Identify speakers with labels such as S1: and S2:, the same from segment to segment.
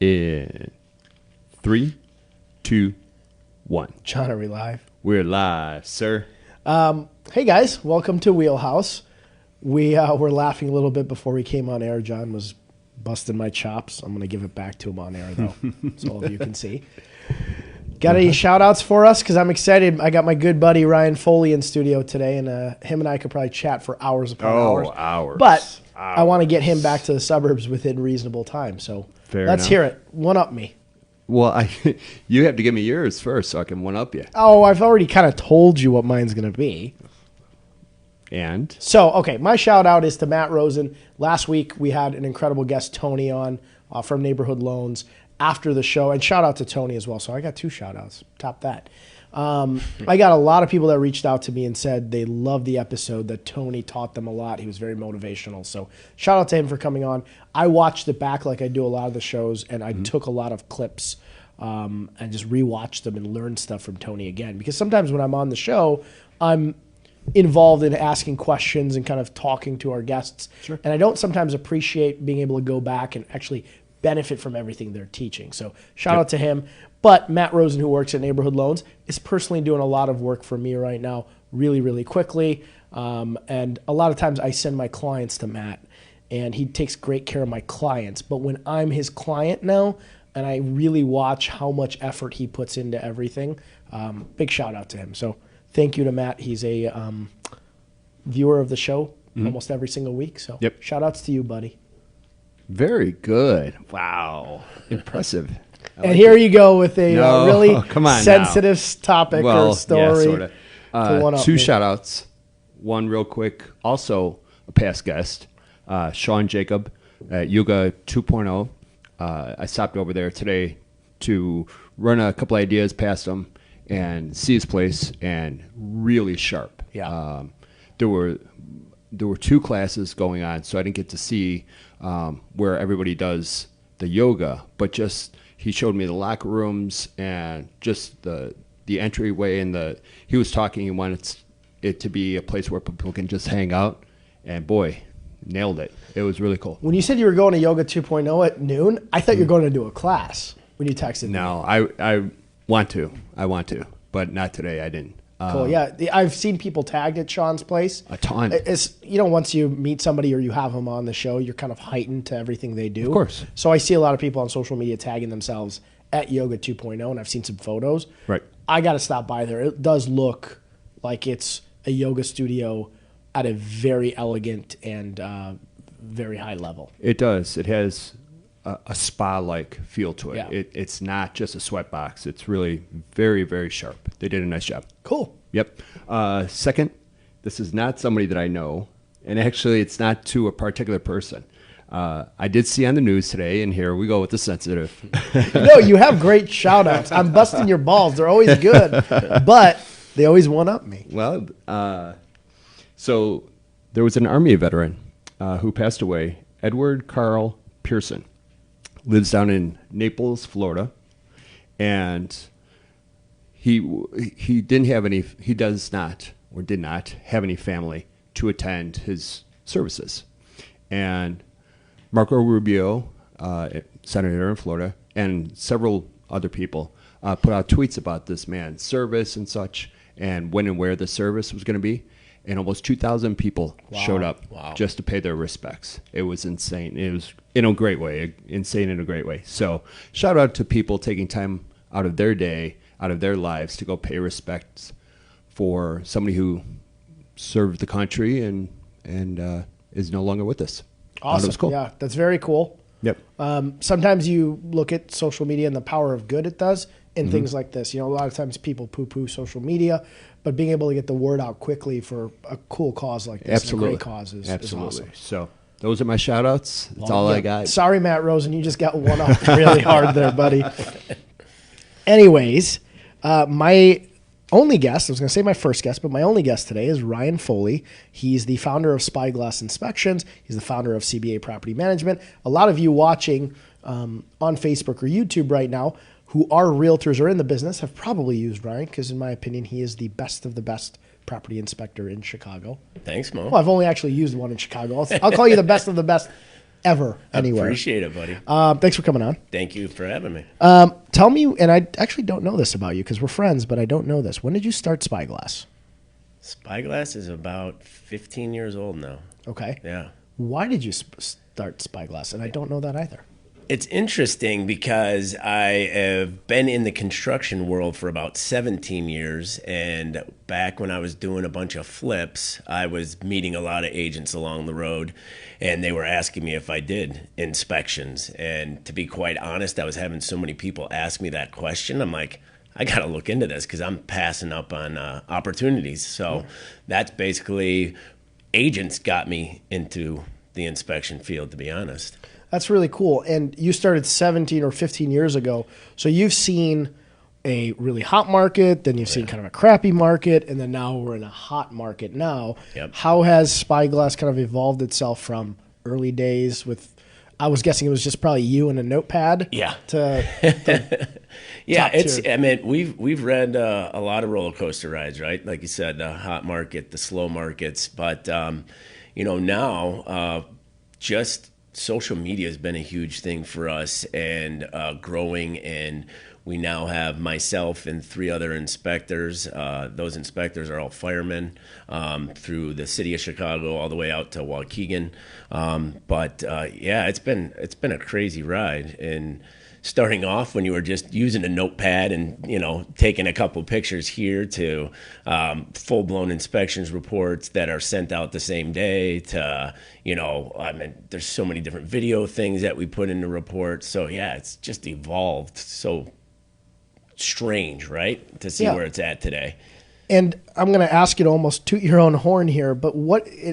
S1: In 3, 2, 1.
S2: John, are we live?
S1: We're live, sir.
S2: Hey guys, welcome to WheelHouse. We were laughing a little bit before we came on air. John was busting my chops. I'm going to give it back to him on air, though, so all of you can see. Got any shout-outs for us? Because I'm excited. I got my good buddy Ryan Foley in studio today, and him and I could probably chat for hours upon hours.
S1: Hours.
S2: But I want to get him back to the suburbs within reasonable time, so let's hear it. One-up me.
S1: Well, you have to give me yours first so I can one-up you.
S2: Oh, I've already kind of told you what mine's going to be.
S1: And?
S2: So, okay, my shout-out is to Matt Rosen. Last week, we had an incredible guest, Tony, on from Neighborhood Loans after the show. And shout-out to Tony as well. So I got 2 shout-outs. Top that. I got a lot of people that reached out to me and said they loved the episode, that Tony taught them a lot. He was very motivational. So shout-out to him for coming on. I watched it back like I do a lot of the shows, and I took a lot of clips and just rewatched them and learned stuff from Tony again. Because sometimes when I'm on the show, I'm involved in asking questions and kind of talking to our guests. Sure. And I don't sometimes appreciate being able to go back and actually benefit from everything they're teaching. So shout out to him. But Matt Rosen, who works at Neighborhood Loans, is personally doing a lot of work for me right now really, really quickly. And a lot of times I send my clients to Matt, and he takes great care of my clients. But when I'm his client now, and I really watch how much effort he puts into everything, big shout out to him. So thank you to Matt. He's a viewer of the show almost every single week. So shout outs to you, buddy.
S1: Very good. Wow. Impressive.
S2: And here you go with a really sensitive topic or story.
S1: Yeah, sort of. 2 shout outs. One real quick. Also a past guest, Sean Jacob at Yoga 2.0. I stopped over there today to run a couple ideas past him and see his place, and really sharp.
S2: Yeah.
S1: There were 2 classes going on, so I didn't get to see where everybody does the yoga, but just he showed me the locker rooms and just the entryway, and he was talking. He wanted it to be a place where people can just hang out, and boy, nailed it. It was really cool.
S2: When you said you were going to Yoga 2.0 at noon, I thought you were going to do a class when you texted me.
S1: No, I want to. I want to, but not today. I didn't.
S2: Cool. Yeah, I've seen people tagged at Sean's place.
S1: A ton.
S2: It's, once you meet somebody or you have them on the show, you're kind of heightened to everything they do.
S1: Of course.
S2: So I see a lot of people on social media tagging themselves at Yoga 2.0, and I've seen some photos.
S1: Right.
S2: I got to stop by there. It does look like it's a yoga studio at a very elegant and very high level.
S1: It does. It has a spa-like feel to it.
S2: Yeah.
S1: It's not just a sweat box. It's really very, very sharp. They did a nice job.
S2: Cool.
S1: Yep. Second, this is not somebody that I know, and actually it's not to a particular person. I did see on the news today, and here we go with the sensitive.
S2: No, you have great shout-outs. I'm busting your balls. They're always good, but they always one-up me.
S1: Well, so there was an Army veteran who passed away, Edward Carl Pearson. Lives down in Naples, Florida, and he didn't have any. He does not or did not have any family to attend his services. And Marco Rubio, senator in Florida, and several other people put out tweets about this man's service and such, and when and where the service was going to be. And almost 2,000 people showed up just to pay their respects. It was insane. It was in a great way, insane in a great way. So shout out to people taking time out of their day, out of their lives to go pay respects for somebody who served the country and is no longer with us.
S2: Awesome.
S1: It was cool.
S2: Yeah, that's very cool.
S1: Yep.
S2: Sometimes you look at social media and the power of good it does in things like this. A lot of times people poo-poo social media, but being able to get the word out quickly for a cool cause like this, and a great cause is awesome.
S1: So those are my shout-outs. That's all I got.
S2: Sorry, Matt Rosen, you just got one up really hard there, buddy. Anyways, my only guest, I was going to say my first guest, but my only guest today is Ryan Foley. He's the founder of Spyglass Inspections. He's the founder of CBA Property Management. A lot of you watching on Facebook or YouTube right now who are realtors or in the business have probably used Ryan because, in my opinion, he is the best of the best property inspector in Chicago.
S3: Thanks, Mo.
S2: Well, I've only actually used one in Chicago. I'll call you the best of the best ever anywhere.
S3: Appreciate it, buddy.
S2: Thanks for coming on.
S3: Thank you for having me.
S2: Tell me, and I actually don't know this about you because we're friends, but I don't know this. When did you start Spyglass?
S3: Spyglass is about 15 years old now.
S2: Okay.
S3: Yeah.
S2: Why did you start Spyglass? And I don't know that either.
S3: It's interesting because I have been in the construction world for about 17 years. And back when I was doing a bunch of flips, I was meeting a lot of agents along the road. And they were asking me if I did inspections. And to be quite honest, I was having so many people ask me that question. I'm like, I got to look into this because I'm passing up on opportunities. So that's basically, agents got me into the inspection field, to be honest.
S2: That's really cool. And you started 17 or 15 years ago. So you've seen a really hot market, then you've seen kind of a crappy market, and then now we're in a hot market now.
S3: Yep.
S2: How has Spyglass kind of evolved itself from early days with, I was guessing it was just probably you and a notepad?
S3: Yeah.
S2: Yeah,
S3: I mean, we've read a lot of roller coaster rides, right? Like you said, the hot market, the slow markets. But, now just social media has been a huge thing for us and growing. And we now have myself and 3 other inspectors. Those inspectors are all firemen through the city of Chicago all the way out to Waukegan. It's been a crazy ride. And starting off when you were just using a notepad and, taking a couple pictures here to full-blown inspections reports that are sent out the same day to, there's so many different video things that we put in the report. So, yeah, it's just evolved so strange, right, to see where it's at today.
S2: And I'm going to ask you to almost toot your own horn here, but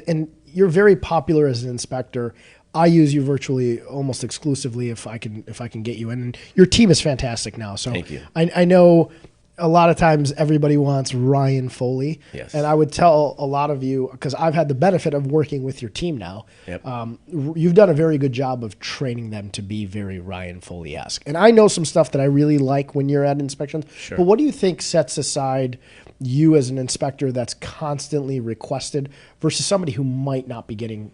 S2: and you're very popular as an inspector. I use you virtually almost exclusively if I can get you in. And your team is fantastic now. So
S3: thank you.
S2: I know a lot of times everybody wants Ryan Foley.
S3: Yes.
S2: And I would tell a lot of you, because I've had the benefit of working with your team now.
S3: Yep.
S2: You've done a very good job of training them to be very Ryan Foley-esque. And I know some stuff that I really like when you're at inspections.
S3: Sure.
S2: But what do you think sets aside you as an inspector that's constantly requested versus somebody who might not be getting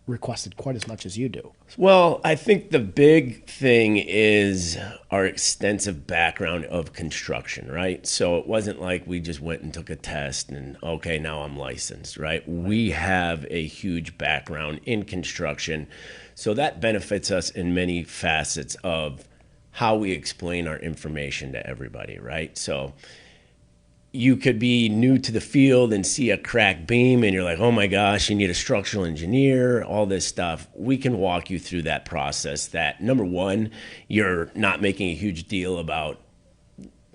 S2: requested quite as much as you do?
S3: Well, I think the big thing is our extensive background of construction, right? So it wasn't like we just went and took a test and, okay, now I'm licensed, right? We have a huge background in construction. So that benefits us in many facets of how we explain our information to everybody, right? So you could be new to the field and see a cracked beam and you're like, oh my gosh, you need a structural engineer, all this stuff. We can walk you through that process that, number one, you're not making a huge deal about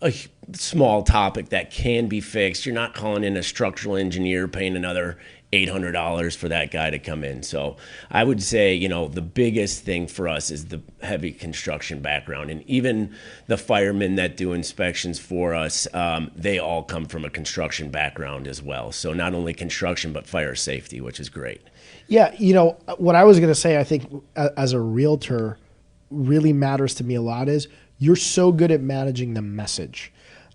S3: a small topic that can be fixed. You're not calling in a structural engineer, paying another $800 for that guy to come in. So I would say, the biggest thing for us is the heavy construction background. And even the firemen that do inspections for us, they all come from a construction background as well. So not only construction, but fire safety, which is great.
S2: Yeah, what I was going to say, I think as a realtor really matters to me a lot is you're so good at managing the message.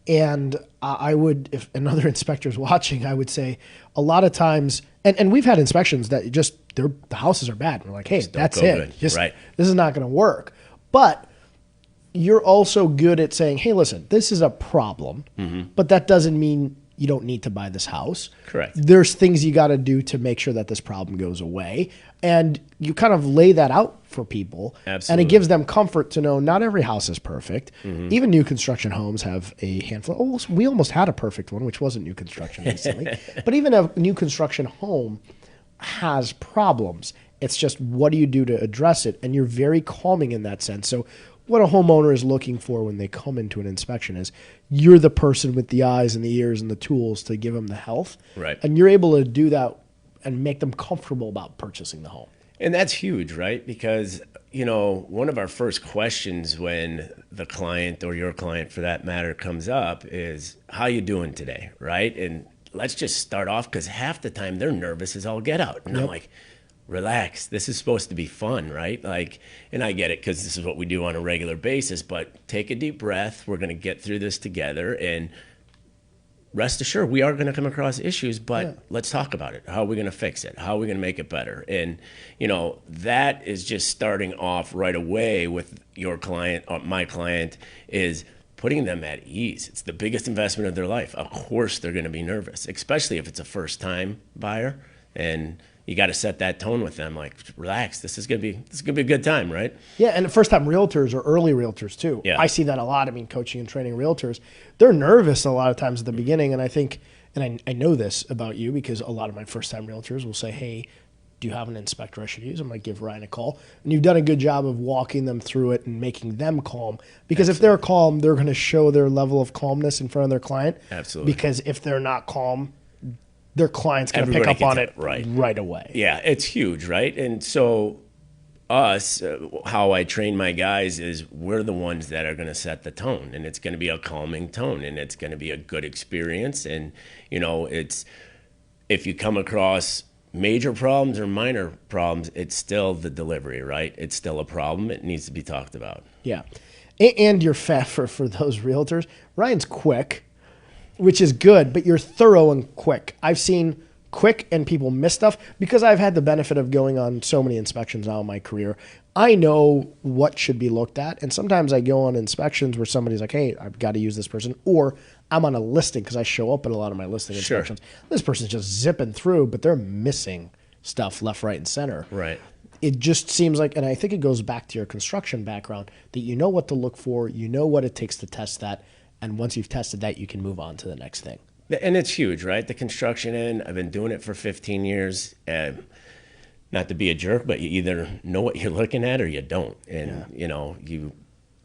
S2: And I would, if another inspector's watching, I would say a lot of times, and we've had inspections that the houses are bad. We're like, hey, that's it.
S3: Right.
S2: This is not going to work. But you're also good at saying, hey, listen, this is a problem, but that doesn't mean you don't need to buy this house.
S3: Correct.
S2: There's things you got to do to make sure that this problem goes away. And you kind of lay that out for people.
S3: Absolutely.
S2: And it gives them comfort to know not every house is perfect. Even new construction homes have a handful. We almost had a perfect one, which wasn't new construction recently. But even a new construction home has problems. It's just, what do you do to address it? And you're very calming in that sense. So what a homeowner is looking for when they come into an inspection is you're the person with the eyes and the ears and the tools to give them the health.
S3: Right.
S2: And you're able to do that and make them comfortable about purchasing the home.
S3: And that's huge, right? Because, one of our first questions when the client or your client for that matter comes up is, how you doing today, right? And let's just start off because half the time they're nervous as all get out. And I'm like, relax, this is supposed to be fun, right? And I get it because this is what we do on a regular basis, but take a deep breath. We're going to get through this together. And rest assured, we are going to come across issues, but let's talk about it. How are we going to fix it? How are we going to make it better? And, that is just starting off right away with your client, or my client, is putting them at ease. It's the biggest investment of their life. Of course, they're going to be nervous, especially if it's a first-time buyer. And you got to set that tone with them, like, relax. This is gonna be a good time, right?
S2: Yeah, and first-time realtors or early realtors too.
S3: Yeah.
S2: I see that a lot. I mean, coaching and training realtors, they're nervous a lot of times at the beginning, and I think, and I know this about you because a lot of my first-time realtors will say, "Hey, do you have an inspector I should use?" I'm going to give Ryan a call. And you've done a good job of walking them through it and making them calm. Because if they're calm, they're going to show their level of calmness in front of their client.
S3: Absolutely.
S2: Because if they're not calm, their client's going to pick
S3: Everybody
S2: up on
S3: can
S2: it
S3: tell,
S2: right away.
S3: Yeah, it's huge, right? And so how I train my guys is we're the ones that are going to set the tone, and it's going to be a calming tone, and it's going to be a good experience. And, it's if you come across major problems or minor problems, it's still the delivery, right? It's still a problem. It needs to be talked about.
S2: Yeah. And you're fat for those realtors. Ryan's quick, which is good, but you're thorough and quick. I've seen quick and people miss stuff because I've had the benefit of going on so many inspections now in my career. I know what should be looked at. And sometimes I go on inspections where somebody's like, "Hey, I've got to use this person." Or I'm on a listing because I show up at a lot of my listing inspections. This person's just zipping through, but they're missing stuff left, right, and center.
S3: Right.
S2: It just seems like, and I think it goes back to your construction background, that you know what to look for, you know what it takes to test that, and once you've tested that, you can move on to the next thing.
S3: And it's huge, right? The construction end, I've been doing it for 15 years. And not to be a jerk, but you either know what you're looking at or you don't. And, you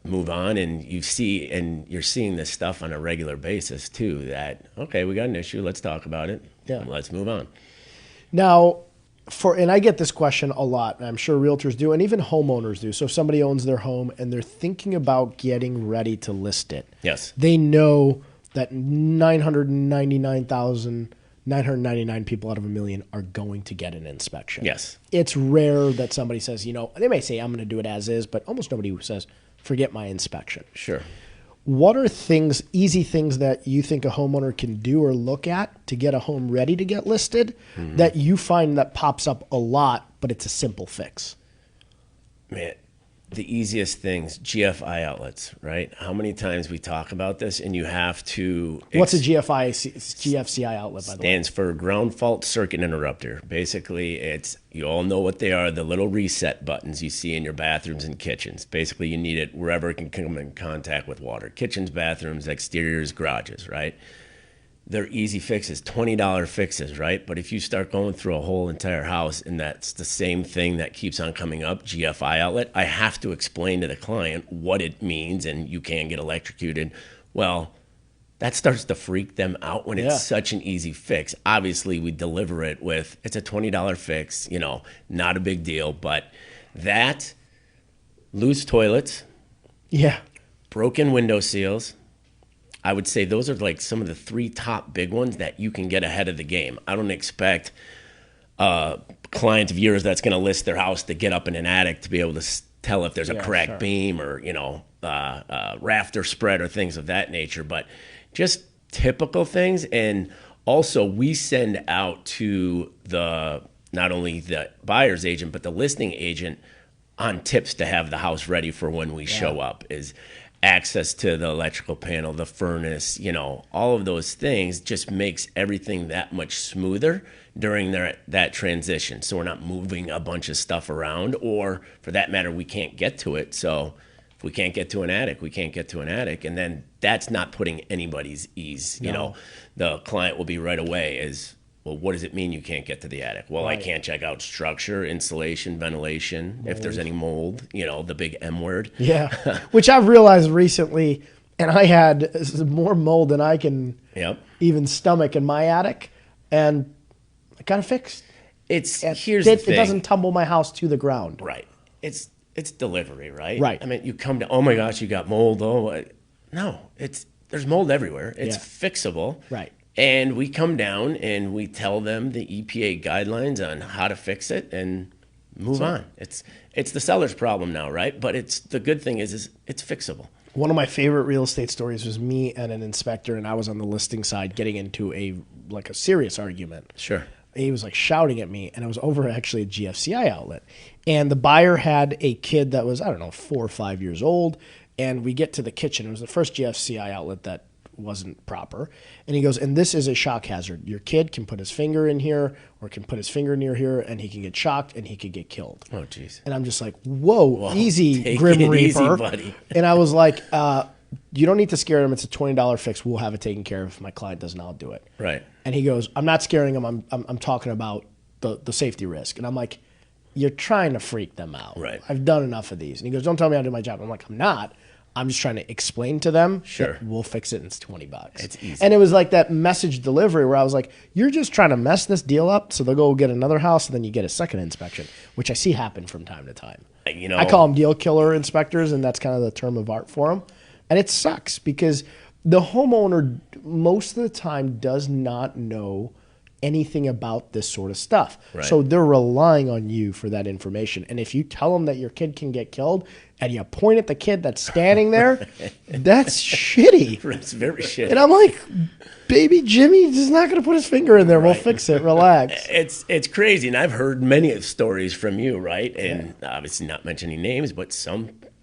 S3: move on and you're seeing this stuff on a regular basis too, that, okay, we got an issue. Let's talk about it.
S2: Yeah.
S3: Let's move on.
S2: Now, and I get this question a lot, and I'm sure realtors do, and even homeowners do. So if somebody owns their home and they're thinking about getting ready to list it.
S3: Yes.
S2: They know that 999 people out of a million are going to get an inspection.
S3: Yes.
S2: It's rare that somebody says, they may say, "I'm going to do it as is," but almost nobody says, "Forget my inspection."
S3: Sure.
S2: What are easy things that you think a homeowner can do or look at to get a home ready to get listed that you find that pops up a lot, but it's a simple fix?
S3: Man, the easiest things, GFI outlets, right? How many times we talk about this, and you have to...
S2: What's a GFCI outlet, by the way?
S3: Stands for ground fault circuit interrupter. Basically, you all know what they are, the little reset buttons you see in your bathrooms and kitchens. Basically, you need it wherever it can come in contact with water. Kitchens, bathrooms, exteriors, garages, right? They're easy fixes, $20 fixes, right? But if you start going through a whole entire house and that's the same thing that keeps on coming up, GFI outlet, I have to explain to the client what it means, and you can get electrocuted. Well, that starts to freak them out when it's such an easy fix. Obviously, we deliver it with, it's a $20 fix, not a big deal, but that, loose toilets, broken window seals, I would say those are like some of the 3 top big ones that you can get ahead of the game. I don't expect a client of yours that's going to list their house to get up in an attic to be able to tell if there's a cracked beam or, rafter spread or things of that nature. But just typical things. And also we send out to not only the buyer's agent, but the listing agent on tips to have the house ready for when we show up, is access to the electrical panel, the furnace, all of those things just makes everything that much smoother during that transition. So we're not moving a bunch of stuff around, or for that matter, we can't get to it. So if we can't get to an attic, we can't get to an attic. And then that's not putting anybody's ease.
S2: No.
S3: The client will be right away is, well, what does it mean you can't get to the attic? Well, I can't check out structure, insulation, ventilation, mold. If there's any mold, the big M word.
S2: Yeah, which I've realized recently, and I had more mold than I can even stomach in my attic, and I got it fixed.
S3: Here's the thing.
S2: It doesn't tumble my house to the ground.
S3: Right. It's delivery, right?
S2: Right.
S3: I mean, you come to, oh my gosh, you got mold. No, there's mold everywhere. It's fixable.
S2: Right.
S3: And we come down and we tell them the EPA guidelines on how to fix it, and Move on. It's the seller's problem now, right? But it's the good thing is it's fixable.
S2: One of my favorite real estate stories was me and an inspector, and I was on the listing side getting into a serious argument.
S3: Sure.
S2: He was like shouting at me, and it was over actually a GFCI outlet. And the buyer had a kid that was, I don't know, 4 or 5 years old. And we get to the kitchen. It was the first GFCI outlet that wasn't proper. And he goes, and this is a shock hazard. Your kid can put his finger in here or can put his finger near here, and he can get shocked and he could get killed.
S3: Oh, jeez.
S2: And I'm just like, whoa, easy,
S3: take
S2: Grim
S3: it
S2: Reaper.
S3: easy, buddy.
S2: And I was like, you don't need to scare him. It's a $20 fix. We'll have it taken care of. If my client doesn't, I'll do it.
S3: Right.
S2: And he goes, I'm not scaring him. I'm talking about the safety risk. And I'm like, you're trying to freak them out.
S3: Right.
S2: I've done enough of these. And he goes, don't tell me how to do my job. I'm like, I'm not. I'm just trying to explain to them.
S3: Sure.
S2: We'll fix it and it's $20.
S3: It's easy.
S2: And it was like that message delivery where I was like, you're just trying to mess this deal up so they'll go get another house and then you get a second inspection, which I see happen from time to time.
S3: You know,
S2: I call them deal killer inspectors, and that's kind of the term of art for them. And it sucks because the homeowner most of the time does not know anything about this sort of stuff.
S3: Right.
S2: So they're relying on you for that information. And if you tell them that your kid can get killed and you point at the kid that's standing there, that's shitty.
S3: It's very shitty.
S2: And I'm like, baby Jimmy is not going to put his finger in there. We'll fix it. Relax.
S3: It's crazy. And I've heard many stories from you, right? And obviously not mentioning names, but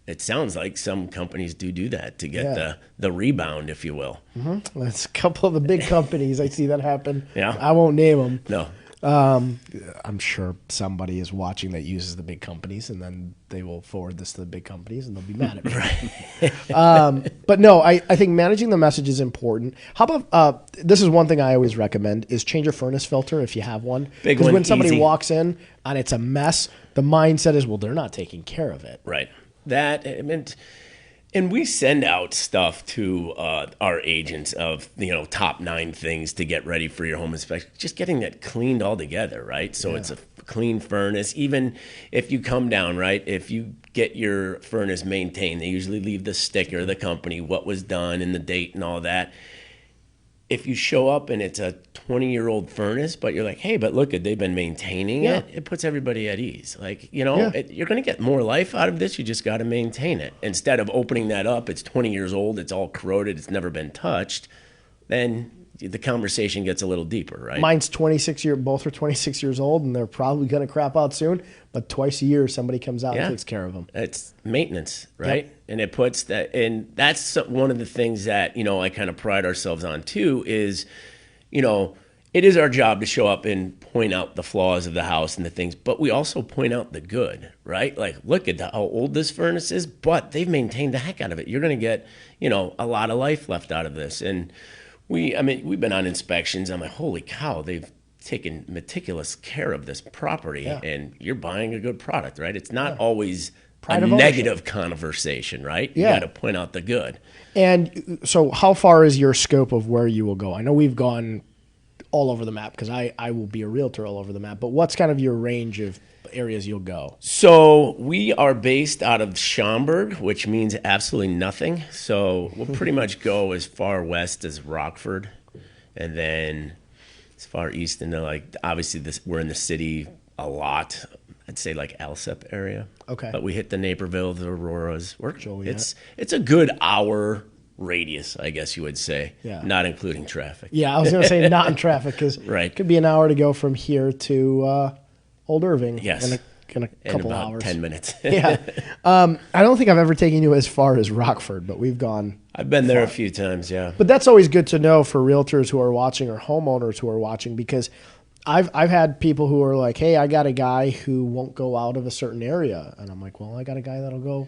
S3: it sounds like some companies do that to get the rebound, if you will.
S2: Mm-hmm. That's a couple of the big companies. I see that happen.
S3: Yeah.
S2: I won't name them.
S3: No.
S2: I'm sure somebody is watching that uses the big companies, and then they will forward this to the big companies, and they'll be mad at me. But no, I think managing the message is important. How about this is one thing I always recommend is change your furnace filter if you have one. Because when somebody walks in and it's a mess, the mindset is, well, they're not taking care of it.
S3: Right. That and we send out stuff to our agents of top 9 things to get ready for your home inspection. Just getting that cleaned all together, right? So it's a clean furnace. Even if you come down, right? If you get your furnace maintained, they usually leave the sticker, the company, what was done, and the date and all that. If you show up and it's a 20-year-old furnace, but you're like, hey, but look, they've been maintaining it, it puts everybody at ease. Like, you're going to get more life out of this. You just got to maintain it. Instead of opening that up, it's 20 years old, it's all corroded, it's never been touched, then the conversation gets a little deeper, right?
S2: Mine's 26 years, both are 26 years old, and they're probably going to crap out soon. But twice a year, somebody comes out and takes care of them.
S3: It's maintenance, right? And it puts that, and that's one of the things that, I kind of pride ourselves on too is, it is our job to show up and point out the flaws of the house and the things, but we also point out the good, right? Like, look at how old this furnace is, but they've maintained the heck out of it. You're going to get, a lot of life left out of this. And we've been on inspections. I'm like, holy cow, they've taken meticulous care of this property, and you're buying a good product, right? It's not always a negative conversation, right? You got to point out the good.
S2: And so how far is your scope of where you will go? I know we've gone all over the map because I will be a realtor all over the map, but what's kind of your range of areas you'll go?
S3: So we are based out of Schaumburg, which means absolutely nothing. So we'll pretty much go as far west as Rockford, and then as far east into obviously we're in the city a lot. I'd say Alsep area. Okay. But we hit the Naperville, the Auroras. It's a good hour radius, I guess you would say. Yeah. Not including traffic.
S2: Yeah, I was going to say not in traffic because it could be an hour to go from here to Old Irving.
S3: Yes.
S2: In a couple hours.
S3: 10 minutes.
S2: Yeah. I don't think I've ever taken you as far as Rockford, but we've gone.
S3: I've been there a few times, yeah.
S2: But that's always good to know for realtors who are watching or homeowners who are watching, because I've had people who are like, hey, I got a guy who won't go out of a certain area. And I'm like, well, I got a guy that'll go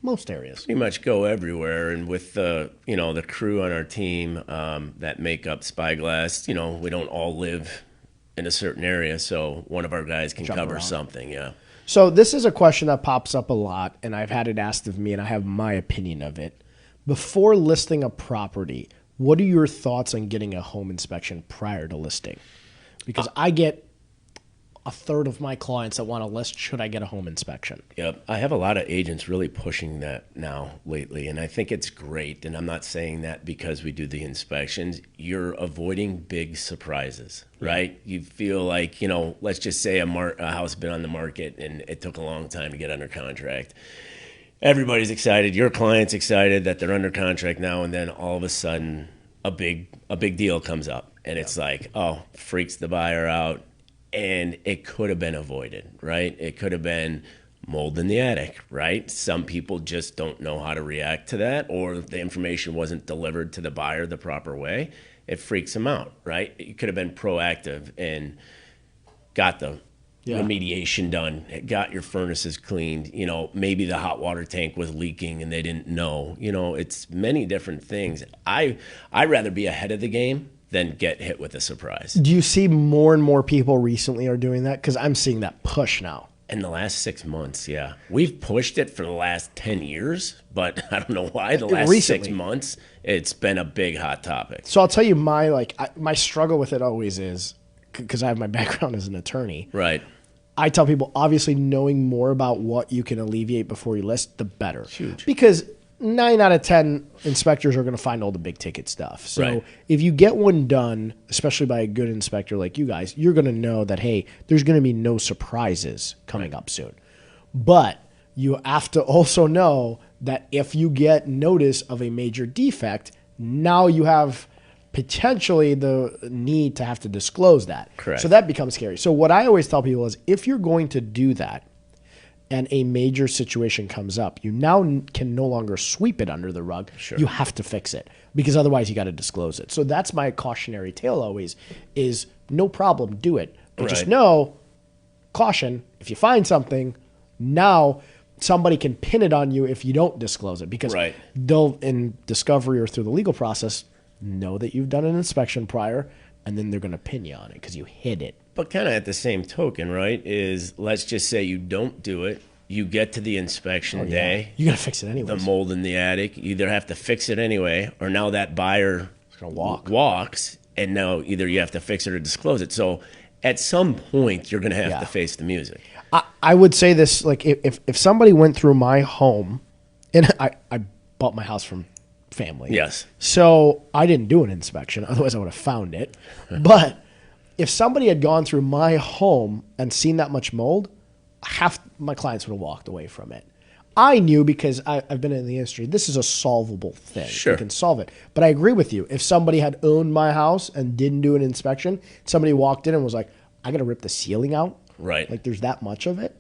S2: most areas.
S3: Pretty much go everywhere. And with the crew on our team that make up Spyglass, we don't all live in a certain area, so one of our guys can cover something,
S2: So this is a question that pops up a lot, and I've had it asked of me, and I have my opinion of it. Before listing a property, what are your thoughts on getting a home inspection prior to listing? Because I get a third of my clients that want a list, should I get a home inspection?
S3: Yep. I have a lot of agents really pushing that now lately, and I think it's great. And I'm not saying that because we do the inspections. You're avoiding big surprises, right? You feel like, let's just say a house has been on the market and it took a long time to get under contract. Everybody's excited. Your client's excited that they're under contract now, and then all of a sudden a big deal comes up, and it's like, oh, freaks the buyer out. And it could have been avoided, right? It could have been mold in the attic, right? Some people just don't know how to react to that, or the information wasn't delivered to the buyer the proper way. It freaks them out, right? You could have been proactive and got the remediation done, got your furnaces cleaned. Maybe the hot water tank was leaking and they didn't know. It's many different things. I'd rather be ahead of the game than get hit with a surprise.
S2: Do you see more and more people recently are doing that? Because I'm seeing that push now.
S3: In the last 6 months, yeah. We've pushed it for the last 10 years, but I don't know why. The last
S2: Recently.
S3: 6 months, it's been a big hot topic.
S2: So I'll tell you my struggle with it always is, because I have my background as an attorney.
S3: Right.
S2: I tell people, obviously, knowing more about what you can alleviate before you list, the better.
S3: Huge.
S2: Because 9 out of 10 inspectors are going to find all the big ticket stuff. So
S3: Right.
S2: if you get one done, especially by a good inspector like you guys, you're going to know that, hey, there's going to be no surprises coming up soon. But you have to also know that if you get notice of a major defect, now you have potentially the need to have to disclose that.
S3: Correct.
S2: So that becomes scary. So what I always tell people is, if you're going to do that, and a major situation comes up, you now can no longer sweep it under the rug.
S3: Sure.
S2: You have to fix it, because otherwise you got to disclose it. So that's my cautionary tale always is, no problem, do it. But just
S3: Right.
S2: know, caution, if you find something, now somebody can pin it on you if you don't disclose it, because
S3: Right.
S2: they'll, in discovery or through the legal process, know that you've done an inspection prior, and then they're going to pin you on it because you hid it.
S3: But kind of at the same token, right, is let's just say you don't do it. You get to the inspection day.
S2: You got to fix it anyway.
S3: The mold in the attic, you either have to fix it anyway, or now that buyer
S2: gonna
S3: walks, and now either you have to fix it or disclose it. So at some point, you're going to have to face the music.
S2: I would say this, like, if somebody went through my home, and I bought my house from family.
S3: Yes.
S2: So I didn't do an inspection, otherwise I would have found it. But if somebody had gone through my home and seen that much mold, half my clients would have walked away from it. I knew, because I've been in the industry, this is a solvable thing.
S3: Sure.
S2: You can solve it. But I agree with you. If somebody had owned my house and didn't do an inspection, somebody walked in and was like, I got to rip the ceiling out.
S3: Right.
S2: Like, there's that much of it.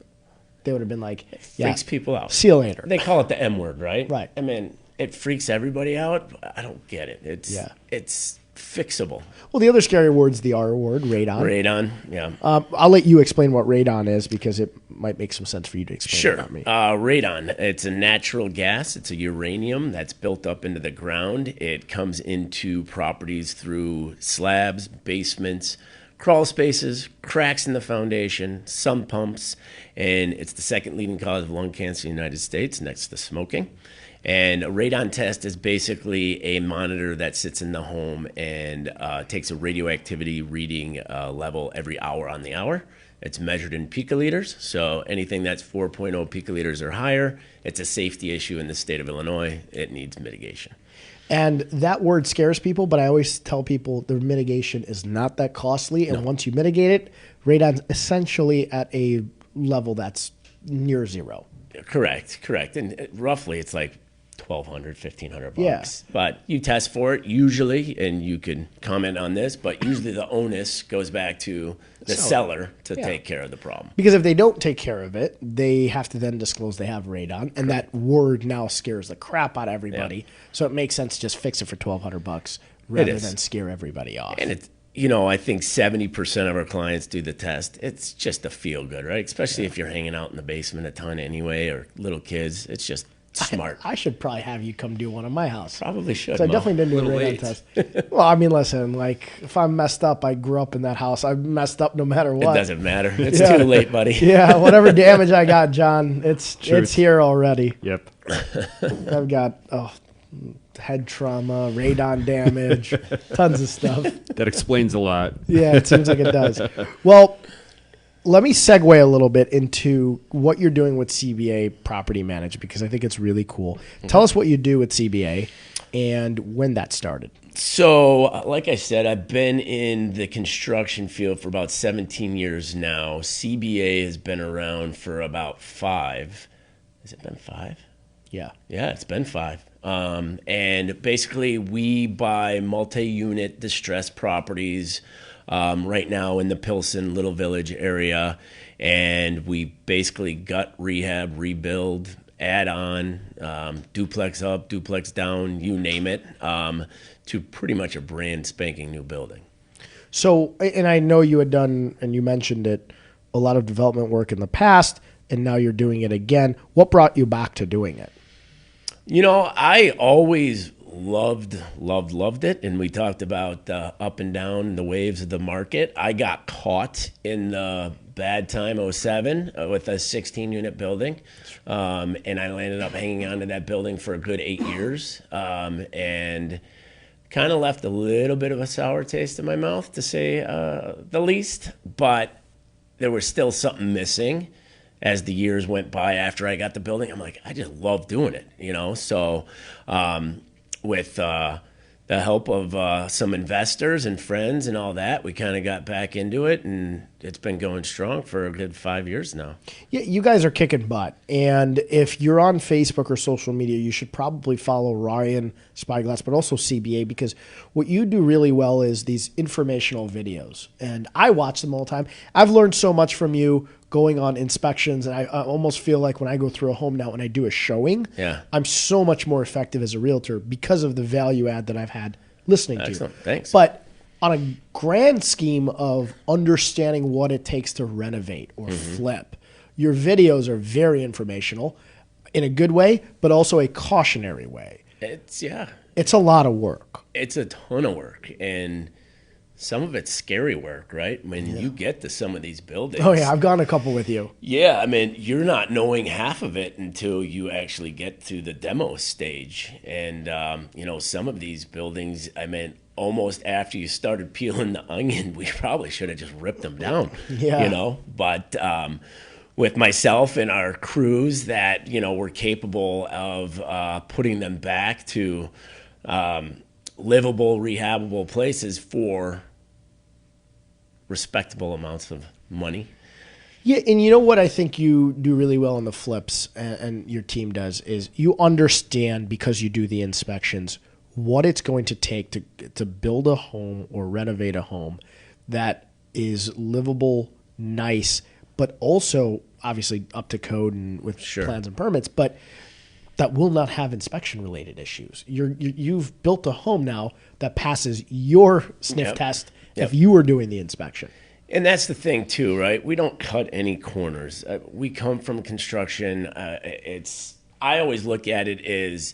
S2: They would have been like,
S3: Freaks people out.
S2: See you later.
S3: They call it the M word, right?
S2: Right.
S3: I mean, it freaks everybody out. I don't get it. It's fixable.
S2: Well, the other scary word's the R word, radon.
S3: Radon, yeah.
S2: I'll let you explain what radon is, because it might make some sense for you to explain
S3: Sure.
S2: it, not me.
S3: Radon, it's a natural gas. It's a uranium that's built up into the ground. It comes into properties through slabs, basements, crawl spaces, cracks in the foundation, sump pumps, and it's the second leading cause of lung cancer in the United States, next to smoking. And a radon test is basically a monitor that sits in the home and takes a radioactivity reading level every hour on the hour. It's measured in picoliters, so anything that's 4.0 picoliters or higher, it's a safety issue in the state of Illinois. It needs mitigation.
S2: And that word scares people, but I always tell people the mitigation is not that costly. And once you mitigate it, radon's essentially at a level that's near zero.
S3: Correct. And roughly it's like $1,200, $1,500 bucks.
S2: Yeah.
S3: But you test for it usually, and you can comment on this, but usually the onus goes back to the seller to take care of the problem.
S2: Because if they don't take care of it, they have to then disclose they have radon, and that word now scares the crap out of everybody.
S3: Yeah.
S2: So it makes sense to just fix it for $1,200 bucks rather
S3: is.
S2: than scare everybody off.
S3: And it's, I think 70% of our clients do the test. It's just a feel good, right? Especially if you're hanging out in the basement a ton anyway, or little kids. It's just smart.
S2: I should probably have you come do one in my house.
S3: Probably should.
S2: So I
S3: Mo.
S2: definitely didn't do a
S1: Little
S2: radon test. Well, I mean, listen, like, if I'm messed up, I grew up in that house. I'm messed up no matter
S3: It
S2: what.
S3: doesn't matter. It's
S2: Yeah.
S3: too late, buddy.
S2: Yeah, whatever damage I got, John, it's
S1: Truth.
S2: here already.
S1: Yep.
S2: I've got head trauma, radon damage, tons of stuff.
S1: That explains a lot.
S2: Yeah, it seems like it does. Well, let me segue a little bit into what you're doing with CBA Property Management, because I think it's really cool. Tell us what you do with CBA and when that started.
S3: So, like I said, I've been in the construction field for about 17 years now. CBA has been around for about 5. Has it been 5?
S2: Yeah.
S3: Yeah, it's been 5. And basically, we buy multi-unit distressed properties right now in the Pilsen Little Village area. And we basically gut, rehab, rebuild, add on, duplex up, duplex down, you name it, to pretty much a brand spanking new building.
S2: So, and I know you had done, and you mentioned it, a lot of development work in the past, and now you're doing it again. What brought you back to doing it?
S3: You know, I always loved it, and we talked about the up and down, the waves of the market. I got caught in the bad time, '07, with a 16-unit building, and I ended up hanging on to that building for a good 8 years, and kind of left a little bit of a sour taste in my mouth, to say the least, but there was still something missing. As the years went by after I got the building, I'm like, I just love doing it, you know? So with the help of some investors and friends and all that, we kind of got back into it, and it's been going strong for a good 5 years now.
S2: Yeah, you guys are kicking butt. And if you're on Facebook or social media, you should probably follow Ryan Spyglass, but also CBA, because what you do really well is these informational videos. And I watch them all the time. I've learned so much from you going on inspections, and I almost feel like when I go through a home now and I do a showing, I'm so much more effective as a realtor because of the value add that I've had listening to you.
S3: Excellent, thanks.
S2: But on a grand scheme of understanding what it takes to renovate or flip, your videos are very informational in a good way, but also a cautionary way.
S3: It's
S2: a lot of work.
S3: It's a ton of work, and some of it's scary work, right? When you get to some of these buildings.
S2: Oh, yeah, I've gone a couple with you.
S3: Yeah, I mean, you're not knowing half of it until you actually get to the demo stage. And, you know, some of these buildings, I mean, almost after you started peeling the onion, we probably should have just ripped them down, you know? But with myself and our crews that, you know, were capable of putting them back to livable, rehabable places for respectable amounts of money.
S2: Yeah, and you know what I think you do really well on the flips, and your team does, is you understand, because you do the inspections, what it's going to take to build a home or renovate a home that is livable, nice, but also obviously up to code and with plans and permits, but that will not have inspection-related issues. You've built a home now that passes your sniff test if you were doing the inspection.
S3: And that's the thing too, right? We don't cut any corners. We come from construction. I always look at it as,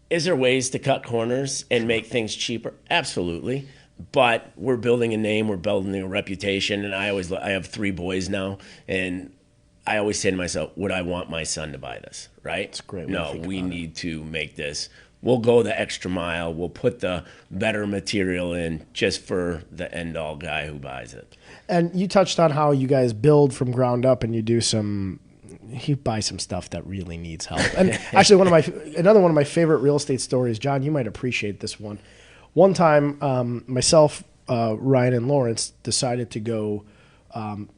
S3: is there ways to cut corners and make things cheaper? Absolutely. But we're building a name, we're building a reputation, and I have 3 boys now, and I always say to myself, would I want my son to buy this, right?
S2: That's great.
S3: No, we need to make this. We'll go the extra mile. We'll put the better material in just for the end-all guy who buys it.
S2: And you touched on how you guys build from ground up, and you buy some stuff that really needs help. And actually, another one of my favorite real estate stories, John, you might appreciate this one. One time, myself, Ryan, and Lawrence decided to go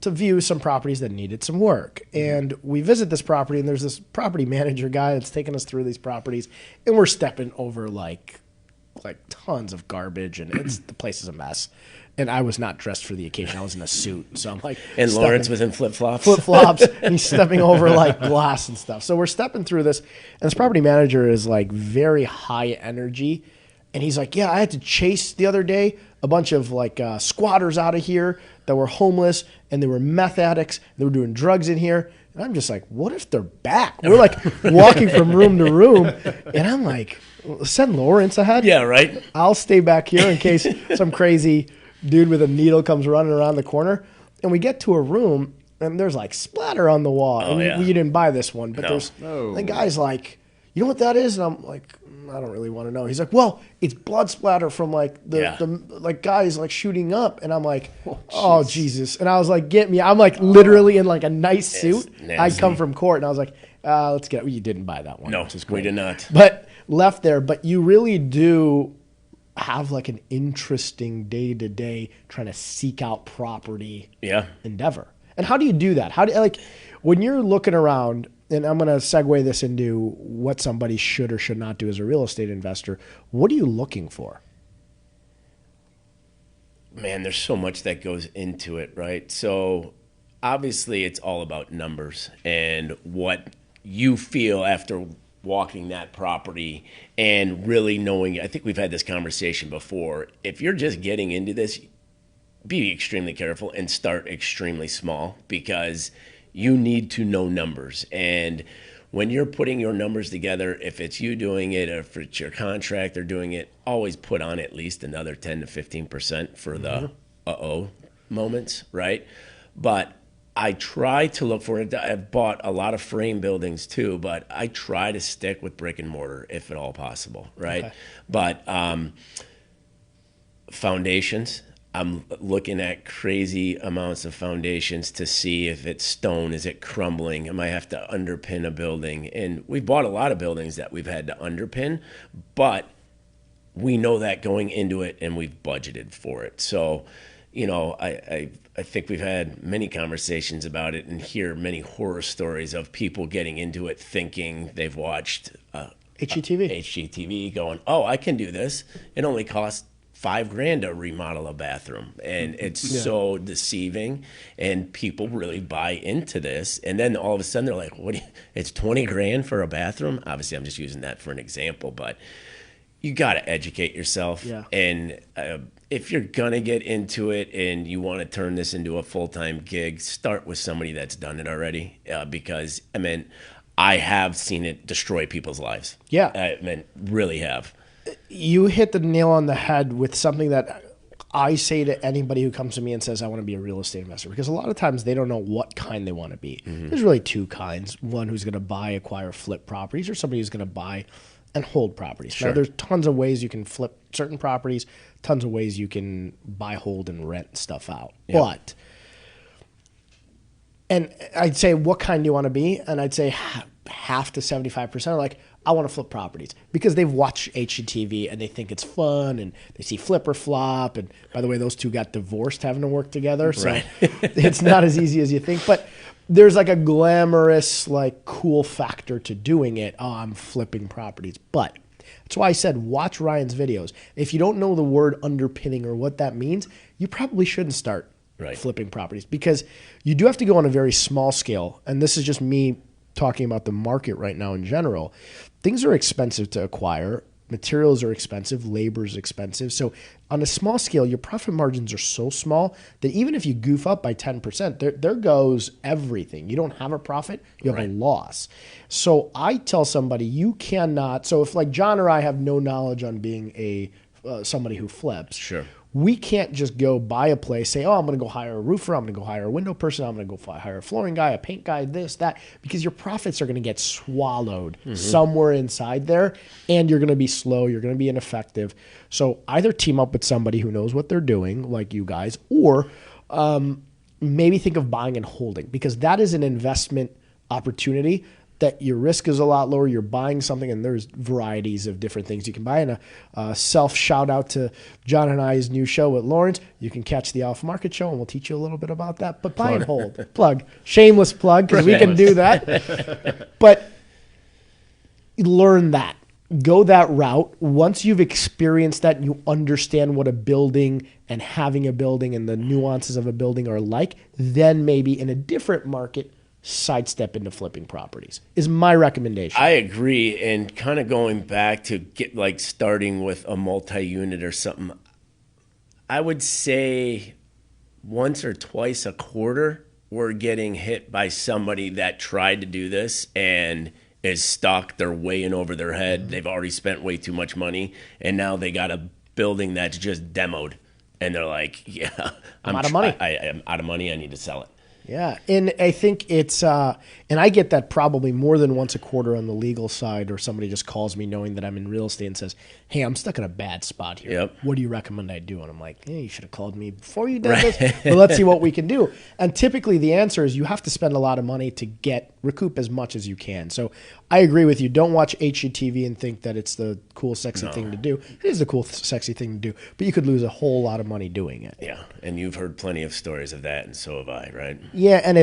S2: to view some properties that needed some work. And we visit this property, and there's this property manager guy that's taking us through these properties, and we're stepping over like tons of garbage, and the place is a mess. And I was not dressed for the occasion. I was in a suit. So I'm like,
S3: and Lawrence was in flip-flops.
S2: Flip-flops. And he's stepping over like glass and stuff. So we're stepping through this, and this property manager is like very high energy. And he's like, yeah, I had to chase the other day a bunch of like squatters out of here that were homeless, and they were meth addicts. They were doing drugs in here. And I'm just like, what if they're back? We're like walking from room to room. And I'm like, send Lawrence ahead.
S3: Yeah, right.
S2: I'll stay back here in case some crazy dude with a needle comes running around the corner. And we get to a room, and there's like splatter on the wall.
S3: Oh,
S2: and
S3: yeah.
S2: we didn't buy this one, but the guy's like, you know what that is? And I'm like, I don't really want to know. He's like, well, it's blood splatter from like the like guys like shooting up. And I'm like, oh, Jesus. And I was like, get me. I'm like literally in like a nice suit. I come from court and I was like, let's get, you didn't buy that one.
S3: No, we did not.
S2: But left there. But you really do have like an interesting day-to-day trying to seek out property endeavor. And how do you do that? How do like when you're looking around, and I'm going to segue this into what somebody should or should not do as a real estate investor, what are you looking for?
S3: Man, there's so much that goes into it, right? So obviously it's all about numbers and what you feel after walking that property and really knowing. I think we've had this conversation before. If you're just getting into this, be extremely careful and start extremely small, because you need to know numbers. And when you're putting your numbers together, if it's you doing it or if it's your contractor doing it, always put on at least another 10 to 15% for the moments, right? But I try to look for it. I've bought a lot of frame buildings too, but I try to stick with brick and mortar if at all possible, right? Okay. But foundations, I'm looking at crazy amounts of foundations to see if it's stone, is it crumbling? I might have to underpin a building. And we've bought a lot of buildings that we've had to underpin, but we know that going into it and we've budgeted for it. So, you know, I think we've had many conversations about it and hear many horror stories of people getting into it thinking they've watched HGTV going, oh, I can do this. It only costs $5,000 to remodel a bathroom, and it's so deceiving, and people really buy into this. And then all of a sudden they're like, it's $20,000 for a bathroom? Obviously I'm just using that for an example, but you got to educate yourself. And if you're gonna get into it and you want to turn this into a full-time gig, start with somebody that's done it already, because I mean, I have seen it destroy people's lives. I mean, really have.
S2: You hit the nail on the head with something that I say to anybody who comes to me and says, I want to be a real estate investor, because a lot of times they don't know what kind they want to be. There's really two kinds. One who's going to buy, acquire, flip properties, or somebody who's going to buy and hold properties. Now, there's tons of ways you can flip certain properties, tons of ways you can buy, hold, and rent stuff out. But, and I'd say, what kind do you want to be? And I'd say half to 75% are like, I want to flip properties, because they've watched HGTV and they think it's fun, and they see flip or flop. And by the way, those two got divorced having to work together. So it's not as easy as you think. But there's like a glamorous, like cool factor to doing it. Oh, I'm flipping properties. But that's why I said watch Ryan's videos. If you don't know the word underpinning or what that means, you probably shouldn't start flipping properties, because you do have to go on a very small scale. And this is just me talking about the market right now in general. Things are expensive to acquire. Materials are expensive. Labor is expensive. So on a small scale, your profit margins are so small that even if you goof up by 10%, there goes everything. You don't have a profit, you have a loss. So I tell somebody, you cannot, so if like John or I have no knowledge on being somebody who flips, we can't just go buy a place, say, oh, I'm going to go hire a roofer, I'm going to go hire a window person, I'm going to go hire a flooring guy, a paint guy, this, that, because your profits are going to get swallowed somewhere inside there, and you're going to be slow, you're going to be ineffective. So either team up with somebody who knows what they're doing, like you guys, or maybe think of buying and holding, because that is an investment opportunity that your risk is a lot lower. You're buying something, and there's varieties of different things you can buy. And a self shout out to John and I's new show with Lawrence. You can catch the Off Market Show, and we'll teach you a little bit about that. But buy and hold. Plug. Shameless plug, because we can do that. But learn that. Go that route. Once you've experienced that and you understand what a building and having a building and the nuances of a building are like, then maybe in a different market, sidestep into flipping properties is my recommendation.
S3: I agree. And kind of going back to get like starting with a multi-unit or something, I would say once or twice a quarter, we're getting hit by somebody that tried to do this and is stuck. They're way in over their head. They've already spent way too much money. And now they got a building that's just demoed. And they're like, yeah,
S2: I'm out of money.
S3: I'm out of money. I need to sell it.
S2: Yeah, and I think it's, and I get that probably more than once a quarter on the legal side, or somebody just calls me knowing that I'm in real estate and says, "Hey, I'm stuck in a bad spot here.
S3: Yep.
S2: What do you recommend I do?" And I'm like, "Hey, you should have called me before you did this, but let's see what we can do." And typically the answer is you have to spend a lot of money to recoup as much as you can. So I agree with you. Don't watch HGTV and think that it's the cool, sexy thing to do. It is the cool, sexy thing to do, but you could lose a whole lot of money doing it.
S3: Yeah, and you've heard plenty of stories of that, and so have I, right?
S2: Yeah, and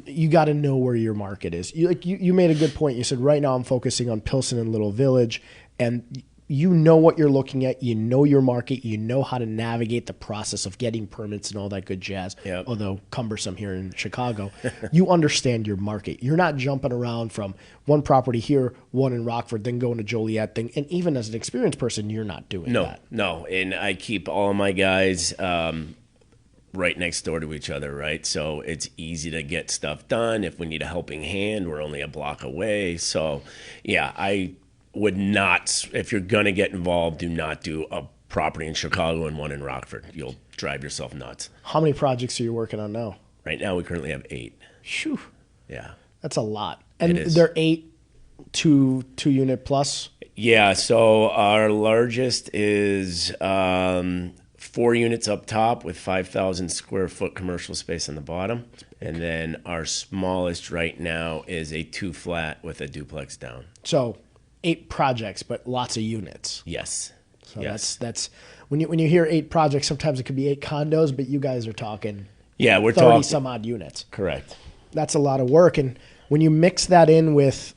S2: you got to know where your market is. You made a good point. You said right now I'm focusing on Pilsen and Little Village, and you know what you're looking at. You know your market. You know how to navigate the process of getting permits and all that good jazz.
S3: Yep.
S2: Although cumbersome here in Chicago, you understand your market. You're not jumping around from one property here, one in Rockford, then going to Joliet thing. And even as an experienced person, you're not doing that.
S3: No, and I keep all of my guys right next door to each other, right? So it's easy to get stuff done. If we need a helping hand, we're only a block away. So, yeah, I would not, if you're going to get involved, do not do a property in Chicago and one in Rockford. You'll drive yourself nuts.
S2: How many projects are you working on now?
S3: Right now, we currently have 8.
S2: Phew,
S3: Yeah.
S2: that's a lot. And
S3: It is.
S2: they're 8 two-unit plus?
S3: Yeah, so our largest is 4 units up top with 5,000 square foot commercial space on the bottom. And then our smallest right now is a 2-flat with a duplex down.
S2: So 8 projects, but lots of units.
S3: Yes.
S2: So
S3: yes.
S2: that's when you hear 8 projects, sometimes it could be 8 condos, but you guys are talking
S3: Yeah, we're
S2: 30
S3: talking.
S2: some odd units.
S3: Correct.
S2: That's a lot of work. And when you mix that in with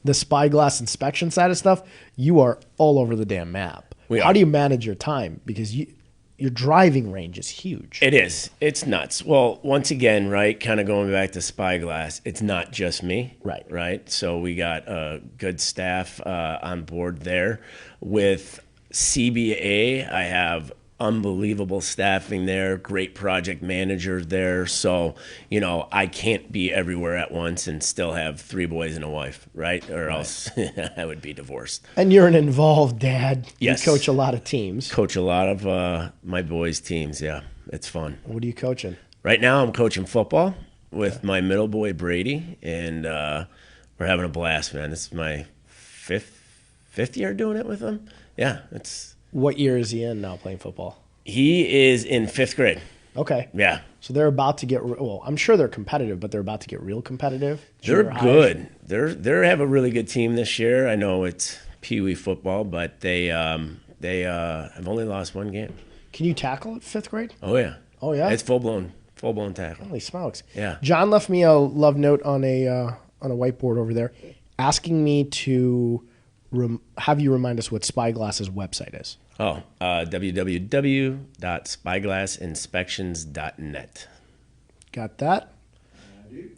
S2: the Spyglass inspection side of stuff, you are all over the damn map. How
S3: are.
S2: do you manage your time? Because your driving range is huge.
S3: It is. It's nuts. Well, once again, right, kind of going back to Spyglass, it's not just me.
S2: Right.
S3: Right. So we got a good staff on board there. With CBA, I have unbelievable staffing there, great project manager there. So, I can't be everywhere at once and still have 3 boys and a wife, right? Or else I would be divorced.
S2: And you're an involved dad.
S3: Yes.
S2: You coach a lot of teams.
S3: Coach a lot of my boys' teams. Yeah, it's fun.
S2: What are you coaching?
S3: Right now, I'm coaching football with my middle boy, Brady, and we're having a blast, man. This is my fifth year doing it with him. Yeah,
S2: What year is he in now playing football?
S3: he is in 5th grade.
S2: Okay.
S3: Yeah.
S2: So they're about to get, well, I'm sure they're competitive, but they're about to get real competitive.
S3: They're
S2: Junior high.
S3: good. They have a really good team this year. I know it's Pee Wee football, but they have only lost 1 game.
S2: Can you tackle at 5th grade?
S3: Oh yeah.
S2: Oh, yeah?
S3: It's full blown tackle.
S2: Holy smokes.
S3: Yeah.
S2: John left me a love note on a whiteboard over there asking me to have you remind us what Spyglass's website is.
S3: Oh, www.spyglassinspections.net.
S2: Got that?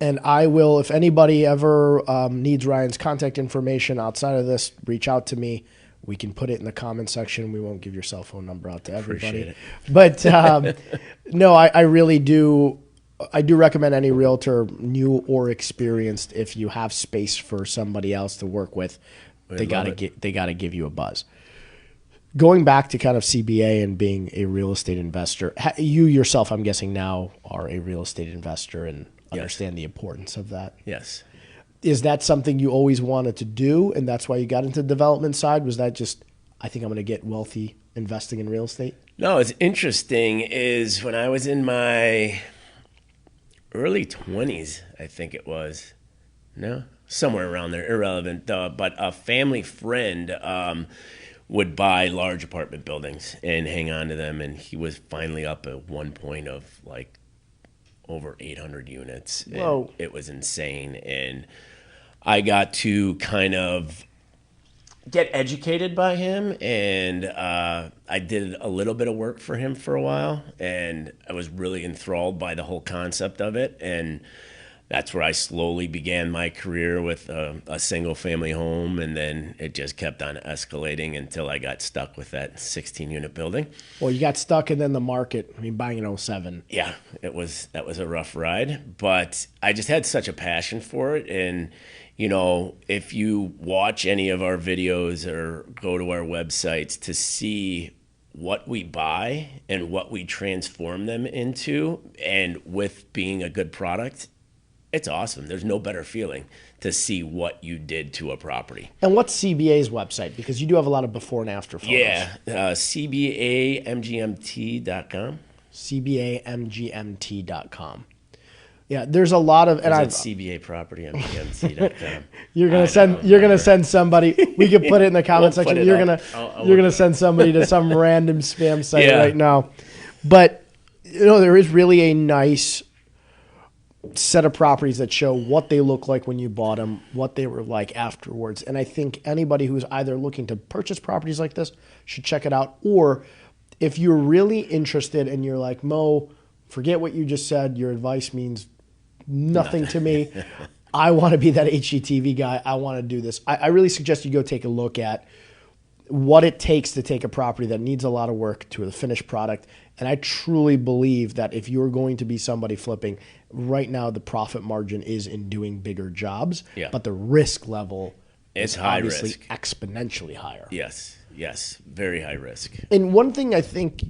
S2: And I will, if anybody ever needs Ryan's contact information outside of this, reach out to me. We can put it in the comment section. We won't give your cell phone number out to everybody.
S3: Appreciate
S2: But no, I really do. I do recommend any realtor, new or experienced, if you have space for somebody else to work with, they gotta give you a buzz. Going back to kind of CBA and being a real estate investor, you yourself, I'm guessing now, are a real estate investor and understand the importance of that.
S3: Yes.
S2: Is that something you always wanted to do, and that's why you got into the development side? Was that just, I think I'm going to get wealthy investing in real estate?
S3: No, it's interesting is when I was in my early 20s, I think it was. No? Somewhere around there, irrelevant. But a family friend would buy large apartment buildings and hang on to them, and he was finally up at one point of like over 800 units. And
S2: Whoa.
S3: it was insane. And I got to kind of get educated by him, and I did a little bit of work for him for a while, and I was really enthralled by the whole concept of it. And that's where I slowly began my career with a single family home, and then it just kept on escalating until I got stuck with that 16-unit building.
S2: Well, you got stuck, and then the market, buying in 07.
S3: Yeah, that was a rough ride, but I just had such a passion for it. And if you watch any of our videos or go to our websites to see what we buy and what we transform them into, and with being a good product, it's awesome. There's no better feeling to see what you did to a property.
S2: And what's CBA's website? Because you do have a lot of before and after photos.
S3: Yeah, CBAMGMT.com.
S2: CBAMGMT.com. Yeah, there's a lot of, and
S3: I've
S2: I've
S3: CBA property MGMT.com.
S2: you're gonna send somebody. We could put it in the comment
S3: We'll
S2: section.
S3: put it
S2: You're
S3: up.
S2: gonna
S3: I'll
S2: send somebody to some random spam site
S3: Yeah.
S2: right now. But there is really a nice set of properties that show what they look like when you bought them, what they were like afterwards. And I think anybody who's either looking to purchase properties like this should check it out. Or if you're really interested and you're like, Mo, forget what you just said. Your advice means nothing to me. I want to be that HGTV guy. I want to do this. I really suggest you go take a look at what it takes to take a property that needs a lot of work to a finished product. And I truly believe that if you're going to be somebody flipping, right now the profit margin is in doing bigger jobs,
S3: Yeah.
S2: but the risk level
S3: It's
S2: is
S3: high
S2: obviously
S3: risk.
S2: exponentially higher.
S3: Yes, very high risk.
S2: And one thing I think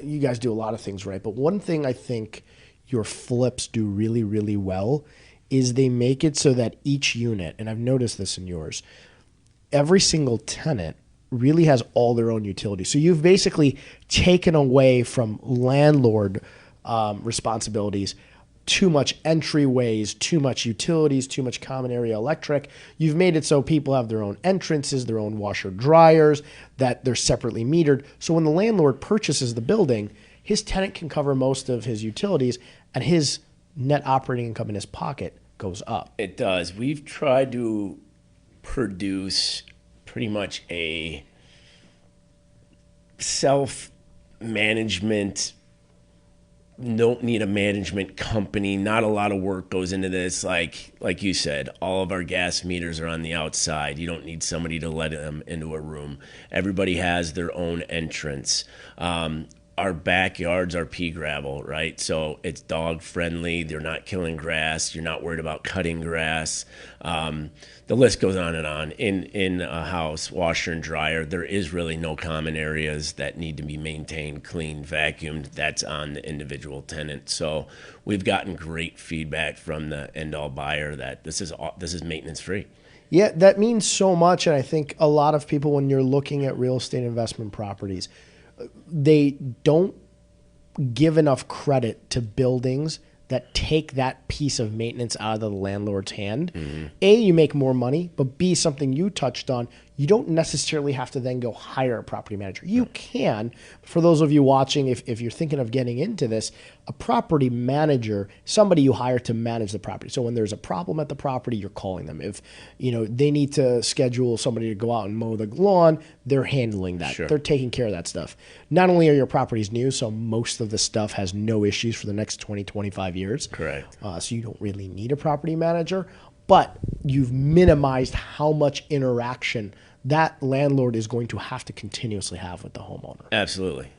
S2: you guys do a lot of things right, but one thing I think your flips do really, really well is they make it so that each unit, and I've noticed this in yours, every single tenant really has all their own utilities. So you've basically taken away from landlord responsibilities too much entryways, too much utilities, too much common area electric. You've made it so people have their own entrances, their own washer dryers, that they're separately metered. So when the landlord purchases the building, his tenant can cover most of his utilities and his net operating income in his pocket goes up.
S3: It does. We've tried to produce pretty much a self-management, don't need a management company, not a lot of work goes into this. Like you said, all of our gas meters are on the outside. You don't need somebody to let them into a room. Everybody has their own entrance. Our backyards are pea gravel, right? So it's dog friendly. They're not killing grass. You're not worried about cutting grass. The list goes on and on. In a house, washer and dryer, there is really no common areas that need to be maintained, cleaned, vacuumed. That's on the individual tenant. So we've gotten great feedback from the end-all buyer that this is maintenance free.
S2: Yeah, that means so much. And I think a lot of people, when you're looking at real estate investment properties, they don't give enough credit to buildings that take that piece of maintenance out of the landlord's hand. Mm-hmm. A, you make more money, but B, something you touched on, you don't necessarily have to then go hire a property manager. You can. For those of you watching, if you're thinking of getting into this, a property manager, somebody you hire to manage the property. So when there's a problem at the property, you're calling them. If they need to schedule somebody to go out and mow the lawn, they're handling that.
S3: Sure.
S2: They're taking care of that stuff. Not only are your properties new, so most of the stuff has no issues for the next 20, 25 years.
S3: Correct.
S2: So you don't really need a property manager, but you've minimized how much interaction that landlord is going to have to continuously have with the homeowner.
S3: Absolutely.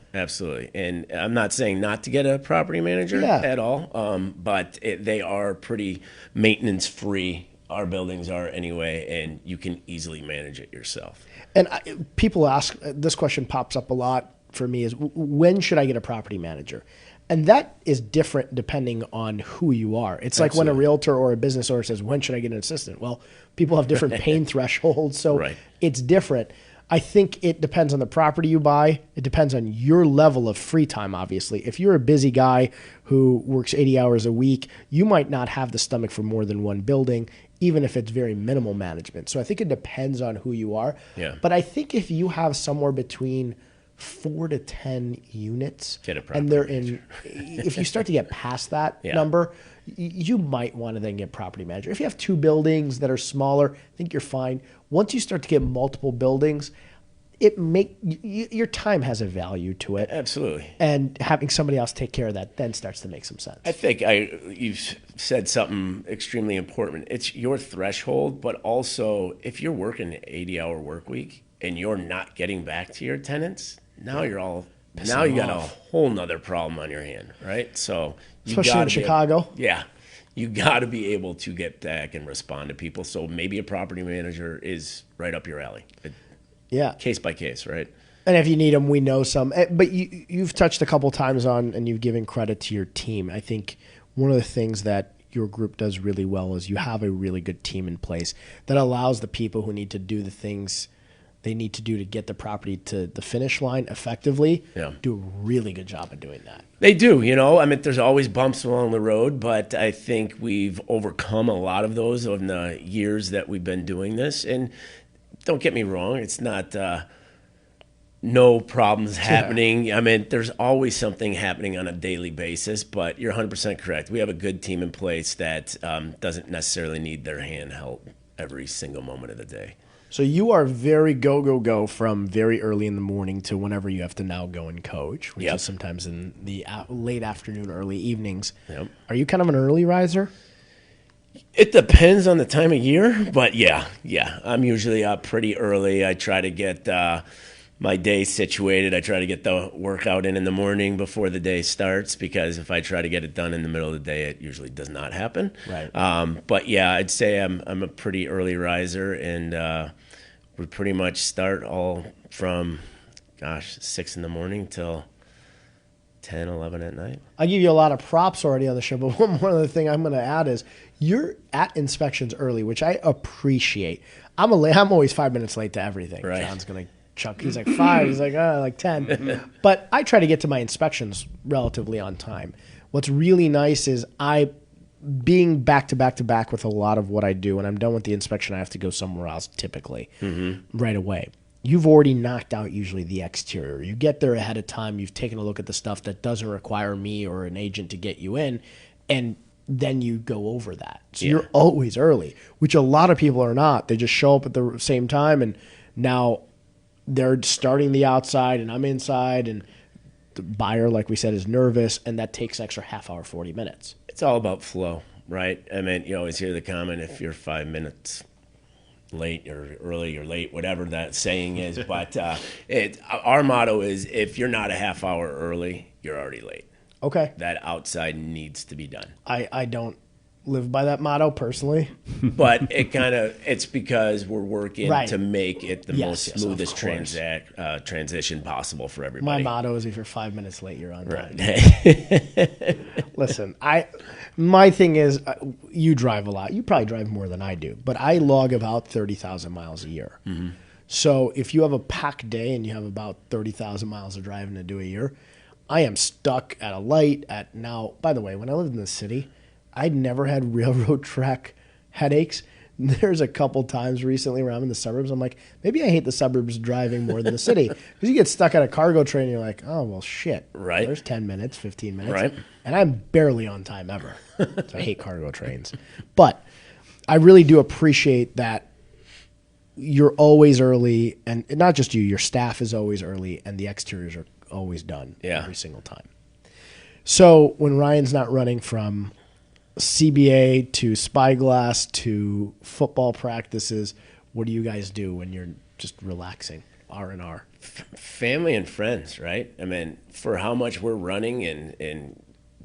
S3: And I'm not saying not to get a property manager at all, but they are pretty maintenance free. Our buildings are anyway, and you can easily manage it yourself.
S2: And people ask, this question pops up a lot for me, is when should I get a property manager? And that is different depending on who you are. It's like when a realtor or a business owner says, when should I get an assistant? Well, people have different pain thresholds, so it's different. I think it depends on the property you buy. It depends on your level of free time, obviously. If you're a busy guy who works 80 hours a week, you might not have the stomach for more than one building, even if it's very minimal management. So I think it depends on who you are.
S3: Yeah.
S2: But I think if you have somewhere between 4 to 10 units, and they're in, if you start to get past that number, you might want to then get property manager. If you have 2 buildings that are smaller, I think you're fine. Once you start to get multiple buildings, your time has a value to it.
S3: Absolutely.
S2: And having somebody else take care of that then starts to make some sense.
S3: I think you've said something extremely important. It's your threshold, but also if you're working an 80-hour work week and you're not getting back to your tenants, now you got a whole nother problem on your hand, right? So
S2: especially in Chicago.
S3: You got to be able to get back and respond to people. So maybe a property manager is right up your alley. Case by case, right?
S2: And if you need them, we know some. But you've touched a couple times on, and you've given credit to your team. I think one of the things that your group does really well is you have a really good team in place that allows the people who need to do the things they need to do to get the property to the finish line effectively, do a really good job of doing that.
S3: They do, I mean, there's always bumps along the road, but I think we've overcome a lot of those in the years that we've been doing this. And don't get me wrong, it's not no problems happening. I mean, there's always something happening on a daily basis, but you're 100% correct. We have a good team in place that doesn't necessarily need their hand held every single moment of the day.
S2: So you are very go from very early in the morning to whenever you have to now go and coach, which is sometimes in the late afternoon, early evenings.
S3: Yep.
S2: Are you kind of an early riser?
S3: It depends on the time of year, but yeah. I'm usually up pretty early. I try to get my day situated. I try to get the workout in the morning before the day starts, because if I try to get it done in the middle of the day, it usually does not happen.
S2: Right.
S3: But yeah, I'd say I'm a pretty early riser, and we pretty much start all from 6 in the morning till 10, 11 at night.
S2: I give you a lot of props already on the show, but one more other thing I'm going to add is you're at inspections early, which I appreciate. I'm always 5 minutes late to everything.
S3: Right.
S2: John's going to chuck. He's like 5. He's like 10. But I try to get to my inspections relatively on time. What's really nice is being back to back with a lot of what I do, and I'm done with the inspection, I have to go somewhere else typically right away. You've already knocked out usually the exterior. You get there ahead of time. You've taken a look at the stuff that doesn't require me or an agent to get you in, and then you go over that. So you're always early, which a lot of people are not. They just show up at the same time, and now they're starting the outside, and I'm inside, and the buyer, like we said, is nervous, and that takes extra half hour, 40 minutes.
S3: It's all about flow, right? I mean, you always hear the comment, if you're 5 minutes late or early or late, whatever that saying is. But our motto is, if you're not a half hour early, you're already late.
S2: Okay.
S3: That outside needs to be done.
S2: I don't live by that motto personally.
S3: But it's because we're working to make it the most smoothest transition possible for everybody.
S2: My motto is, if you're 5 minutes late, you're on time.
S3: Right.
S2: Listen, my thing is, you drive a lot. You probably drive more than I do, but I log about 30,000 miles a year. Mm-hmm. So if you have a packed day and you have about 30,000 miles of driving to do a year, I am stuck at a light now. By the way, when I lived in the city, I'd never had railroad track headaches. There's a couple times recently where I'm in the suburbs, I'm like, maybe I hate the suburbs driving more than the city. Because you get stuck at a cargo train and you're like, oh, well, shit.
S3: Right.
S2: There's 10 minutes, 15 minutes.
S3: Right.
S2: And I'm barely on time ever. So I hate cargo trains. But I really do appreciate that you're always early, and not just you, your staff is always early, and the exteriors are always done every single time. So when Ryan's not running from CBA to Spyglass to football practices, what do you guys do when you're just relaxing, R&R?
S3: Family and friends, right? I mean, for how much we're running, and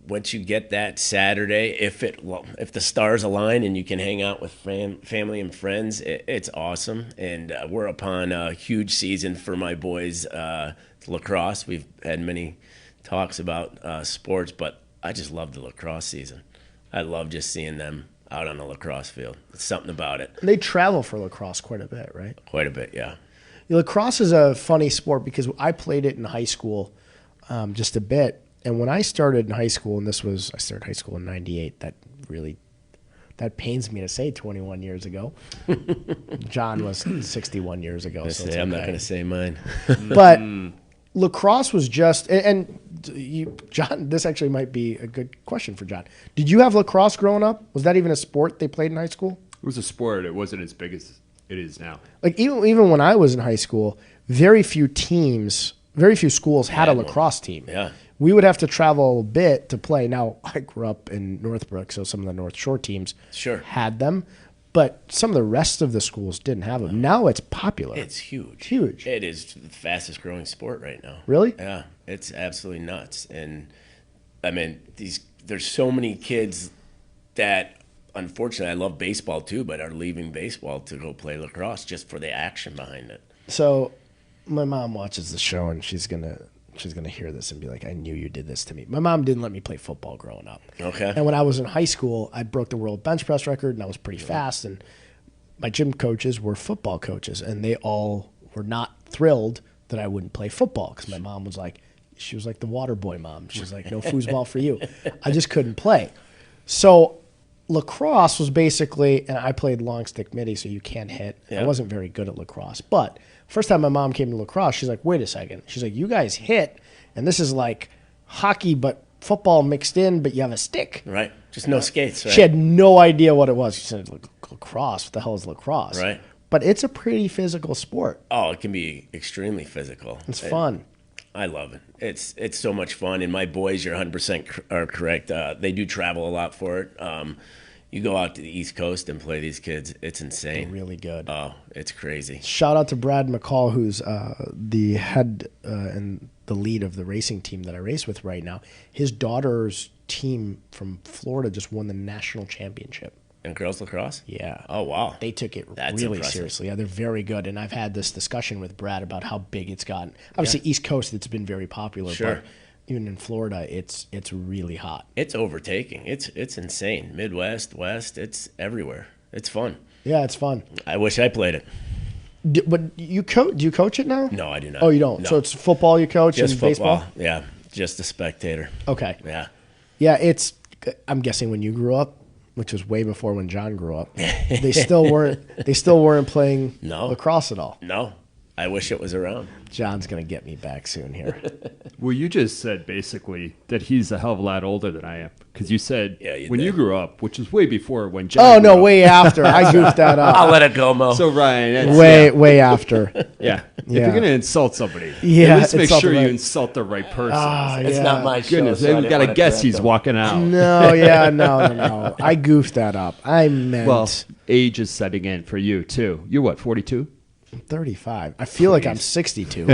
S3: once you get that Saturday, if the stars align and you can hang out with family and friends, it's awesome. And we're upon a huge season for my boys, lacrosse. We've had many talks about sports, but I just love the lacrosse season. I love just seeing them out on the lacrosse field. It's something about it.
S2: They travel for lacrosse quite a bit, right?
S3: Quite a bit, yeah.
S2: Lacrosse is a funny sport because I played it in high school just a bit. And when I started in high school, and I started high school in 98, that pains me to say 21 years ago. John was 61 years ago. So
S3: I'm not going to say mine.
S2: But lacrosse was just, John, this actually might be a good question for John. Did you have lacrosse growing up? Was that even a sport they played in high school?
S1: It was a sport. It wasn't as big as it is now.
S2: Like even when I was in high school, very few schools had a lacrosse team.
S3: Yeah.
S2: We would have to travel a bit to play. Now, I grew up in Northbrook, so some of the North Shore teams had them, but some of the rest of the schools didn't have them. Now it's popular.
S3: It's huge.
S2: Huge.
S3: It is the fastest growing sport right now.
S2: Really?
S3: Yeah. It's absolutely nuts. And, I mean, there's so many kids that, unfortunately, I love baseball too, but are leaving baseball to go play lacrosse just for the action behind it.
S2: So My mom watches the show, and she's gonna hear this and be like, "I knew you did this to me." My mom didn't let me play football growing up.
S3: Okay.
S2: And when I was in high school, I broke the world bench press record, and I was pretty fast. And my gym coaches were football coaches, and they all were not thrilled that I wouldn't play football because my mom was like, she was like the water boy mom. She's like, no foosball for you. I just couldn't play. So lacrosse was basically, and I played long stick midi, so you can't hit.
S3: Yeah.
S2: I wasn't very good at lacrosse. But first time my mom came to lacrosse, she's like, wait a second. She's like, you guys hit, and this is like hockey, but football mixed in, but you have a stick.
S3: Right. Just no skates, right?
S2: She had no idea what it was. She said, lacrosse, what the hell is lacrosse?
S3: Right.
S2: But it's a pretty physical sport.
S3: Oh, it can be extremely physical.
S2: It's fun.
S3: I love it. It's so much fun. And my boys, you're 100% are correct. They do travel a lot for it. You go out to the East Coast and play these kids. It's insane.
S2: They're really good.
S3: Oh, it's crazy.
S2: Shout out to Brad McCall, who's the head and the lead of the racing team that I race with right now. His daughter's team from Florida just won the national championship.
S3: And girls lacrosse?
S2: Yeah.
S3: Oh, wow.
S2: They took it
S3: That's
S2: really
S3: impressive.
S2: seriously. Yeah, they're very good. And I've had this discussion with Brad about how big it's gotten. Obviously, East Coast, it's been very popular.
S3: Sure.
S2: But even in Florida, it's really hot.
S3: It's overtaking. It's insane. Midwest, West, it's everywhere. It's fun.
S2: Yeah, it's fun.
S3: I wish I played it.
S2: But do you coach it now?
S3: No, I do not.
S2: Oh, you don't?
S3: No.
S2: So it's football you coach
S3: Just
S2: and
S3: football.
S2: baseball?
S3: Yeah, just a spectator.
S2: Okay.
S3: Yeah.
S2: Yeah, I'm guessing when you grew up, which was way before when John grew up, they still weren't playing
S3: No.
S2: lacrosse at all.
S3: No, I wish it was around.
S2: John's going to get me back soon here.
S1: Well, you just said basically that he's a hell of a lot older than I am. Because you said
S3: Yeah, you
S1: when
S3: did.
S1: you grew up, which is way before when John
S2: Oh,
S1: grew
S2: no,
S1: up.
S2: way after. I goofed that up.
S3: I'll let it go, Mo.
S1: So, Ryan, that's,
S2: Way after.
S1: yeah. If
S2: Yeah.
S1: you're going to insult somebody,
S2: Yeah,
S1: at least make
S2: insult
S1: sure
S2: the
S1: you
S2: right-
S1: insult the right person.
S3: It's
S2: yeah.
S3: not my show.
S1: Goodness,
S3: so I
S1: we've
S3: didn't
S1: got to
S3: wanna
S1: guess
S3: correct
S1: he's
S3: him.
S1: walking out.
S2: No, yeah, no. I goofed that up. I meant
S1: Well, age is setting in for you, too. You're what, 42?
S2: 35. I feel like I'm 62.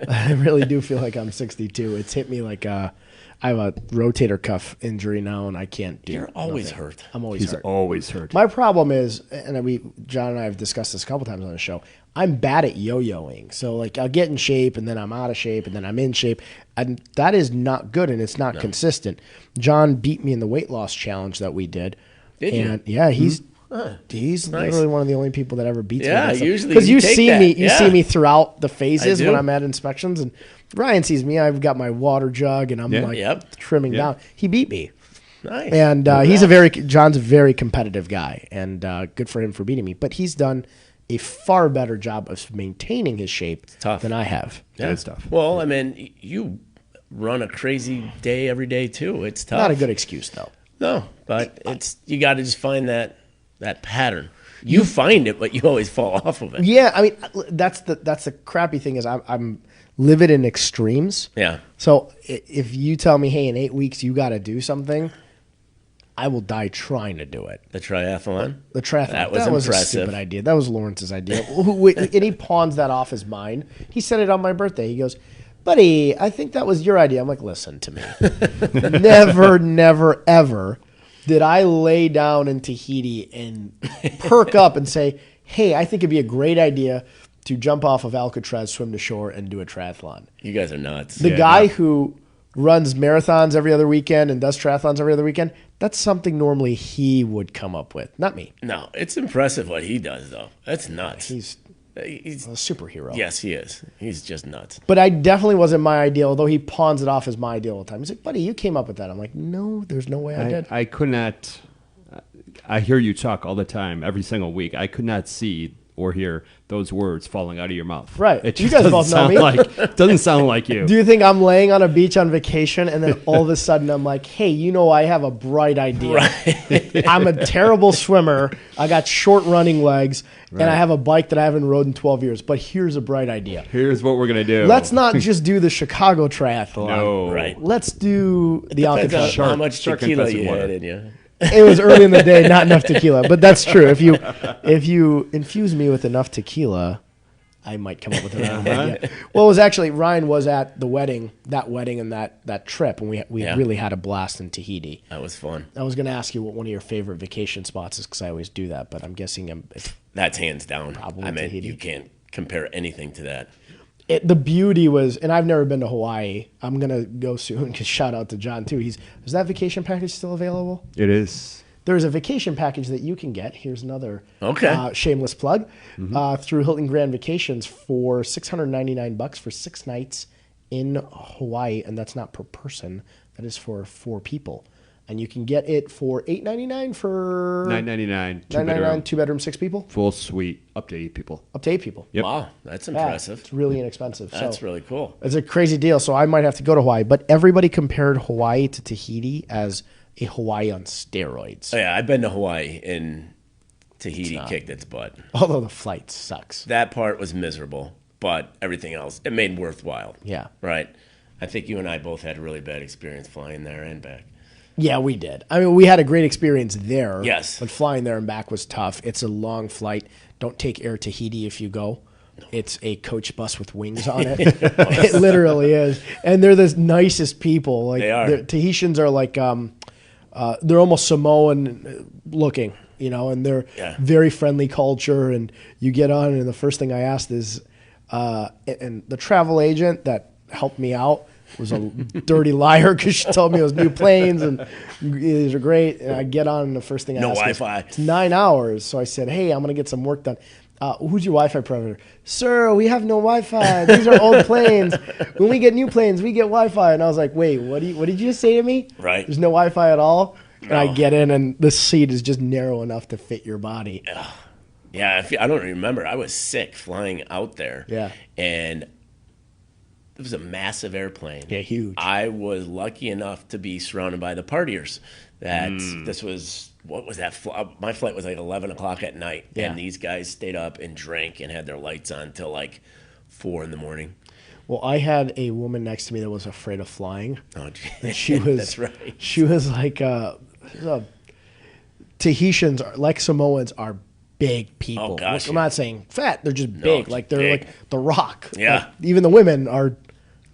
S2: I really do feel like I'm 62. It's hit me like I have a rotator cuff injury now, and I can't do.
S3: You're always
S2: nothing.
S3: hurt.
S2: I'm always
S1: He's
S2: hurt.
S1: always hurt.
S2: My problem is, and John and I have discussed this a couple times on the show, I'm bad at yo-yoing. So, like, I'll get in shape, and then I'm out of shape, and then I'm in shape. And that is not good, and it's not consistent. John beat me in the weight loss challenge that we did.
S3: Did you?
S2: And, yeah, he's
S3: Nice.
S2: literally one of the only people that ever beats
S3: Yeah,
S2: me.
S3: usually
S2: Because
S3: you
S2: you
S3: take
S2: see
S3: that.
S2: me, you
S3: Yeah.
S2: see me throughout the
S3: I
S2: phases
S3: do.
S2: when I'm at inspections, and Ryan sees me. I've got my water jug, and I'm
S1: Yeah.
S2: like
S3: Yep.
S2: trimming
S1: Yeah.
S2: down. He beat me.
S3: Nice.
S2: And John's a very competitive guy, and good for him for beating me. But he's done a far better job of maintaining his shape
S3: tough.
S2: than I have.
S3: Yeah.
S1: That is tough.
S3: Well, I mean, you run a crazy day every day too. It's tough.
S2: Not a good excuse though.
S3: No, but you got to just find that pattern. You find it, but you always fall off of it.
S2: Yeah, I mean that's the crappy thing is I'm live it in extremes.
S3: Yeah.
S2: So if you tell me, hey, in 8 weeks you got to do something, I will die trying to do it.
S3: The triathlon.
S2: The triathlon.
S3: That was
S2: a
S3: impressive.
S2: stupid idea. That was Lawrence's idea. And he pawns that off his mind. He said it on my birthday. He goes, buddy, I think that was your idea. I'm like, listen to me. Never, ever did I lay down in Tahiti and perk up and say, hey, I think it'd be a great idea to jump off of Alcatraz, swim to shore, and do a triathlon.
S3: You guys are nuts.
S2: The guy who runs marathons every other weekend and does triathlons every other weekend, that's something normally he would come up with, not me.
S3: No, it's impressive what he does, though. That's nuts.
S2: He's
S3: He's
S2: a superhero.
S3: yes, he is. He's just nuts.
S2: But I definitely wasn't my idea, although he pawns it off as my idea all the time. He's like, buddy, you came up with that. I'm like, no, there's no way I did.
S1: I could not. I hear you talk all the time, every single week. I could not see or hear those words falling out of your mouth.
S2: Right.
S1: It
S2: You
S1: just
S2: guys
S1: doesn't
S2: both know
S1: sound
S2: me.
S1: like doesn't sound like you.
S2: Do you think I'm laying on a beach on vacation and then all of a sudden I'm like, hey, you know, I have a bright idea.
S3: Right.
S2: I'm a terrible swimmer. I got short running legs and I have a bike that I haven't rode in 12 years. But here's a bright idea.
S1: Here's what we're gonna do.
S2: Let's not just do the Chicago triathlon.
S1: No.
S3: Right.
S2: Let's do the
S3: Depends
S2: Alcatraz.
S3: on how much
S1: Shark
S3: tequila
S1: infested
S3: you
S1: water.
S3: had in you.
S2: It was early in the day, not enough tequila. But that's true. If you infuse me with enough tequila, I might come up with a random idea. Well, it was actually Ryan was at the wedding and that trip, and we
S3: Yeah.
S2: really had a blast in Tahiti.
S3: That was fun.
S2: I was going to ask you what one of your favorite vacation spots is because I always do that, but I'm guessing it's
S3: That's hands down.
S2: Probably
S3: I mean,
S2: Tahiti.
S3: you can't compare anything to that.
S2: The beauty was, and I've never been to Hawaii. I'm gonna go soon. Cause shout out to John too. Is that vacation package still available?
S1: It is.
S2: There's a vacation package that you can get. Here's another shameless plug through Hilton Grand Vacations for $699 for 6 nights in Hawaii, and that's not per person. That is for 4 people, and you can get it for $899 for
S1: $9.99.
S2: $9.99, 2-bedroom, 6 people.
S1: Full suite, up to 8 people.
S2: Up to 8 people.
S1: Yep.
S3: Wow, that's
S2: Yeah,
S3: impressive.
S2: it's really inexpensive.
S3: That's really cool.
S2: It's a crazy deal. So I might have to go to Hawaii, but everybody compared Hawaii to Tahiti as a Hawaii on steroids.
S3: Oh, yeah, I've been to Hawaii, and Tahiti kicked its butt.
S2: Although the flight sucks.
S3: That part was miserable, but everything else, it made worthwhile.
S2: Yeah.
S3: Right? I think you and I both had a really bad experience flying there and back.
S2: Yeah, we did. I mean, we had a great experience there.
S3: Yes.
S2: But flying there and back was tough. It's a long flight. Don't take Air Tahiti if you go. It's a coach bus with wings on it. It literally is. And they're the nicest people. Like,
S3: They are.
S2: Tahitians are like, they're almost Samoan looking, and they're very friendly culture. And you get on, and the first thing I asked is, and the travel agent that helped me out was a dirty liar because she told me it was new planes and these are great. And I get on, and the first thing I
S3: No
S2: ask
S3: Wi-Fi.
S2: is, it's 9 hours. So I said, hey, I'm going to get some work done. Who's your Wi-Fi provider? Sir, we have no Wi-Fi. These are old planes. When we get new planes, we get Wi-Fi. And I was like, wait, what did you just say to me?
S3: Right.
S2: There's no Wi-Fi at all? And
S3: No.
S2: I get in, and the seat is just narrow enough to fit your body.
S3: Yeah, I don't remember. I was sick flying out there.
S2: Yeah.
S3: And it was a massive airplane.
S2: Yeah, huge.
S3: I was lucky enough to be surrounded by the partiers. This was, what was that? My flight was like 11 o'clock at night.
S2: Yeah.
S3: And these guys stayed up and drank and had their lights on till like 4 in the morning.
S2: Well, I had a woman next to me that was afraid of flying.
S3: Oh, gee.
S2: And she was.
S3: That's right.
S2: She was like, Tahitians, like Samoans, are big people.
S3: Oh, gosh,
S2: I'm
S3: yeah.
S2: not saying fat. They're just big.
S3: just
S2: Like they're
S3: big.
S2: like the Rock.
S3: Yeah.
S2: Like, even the women are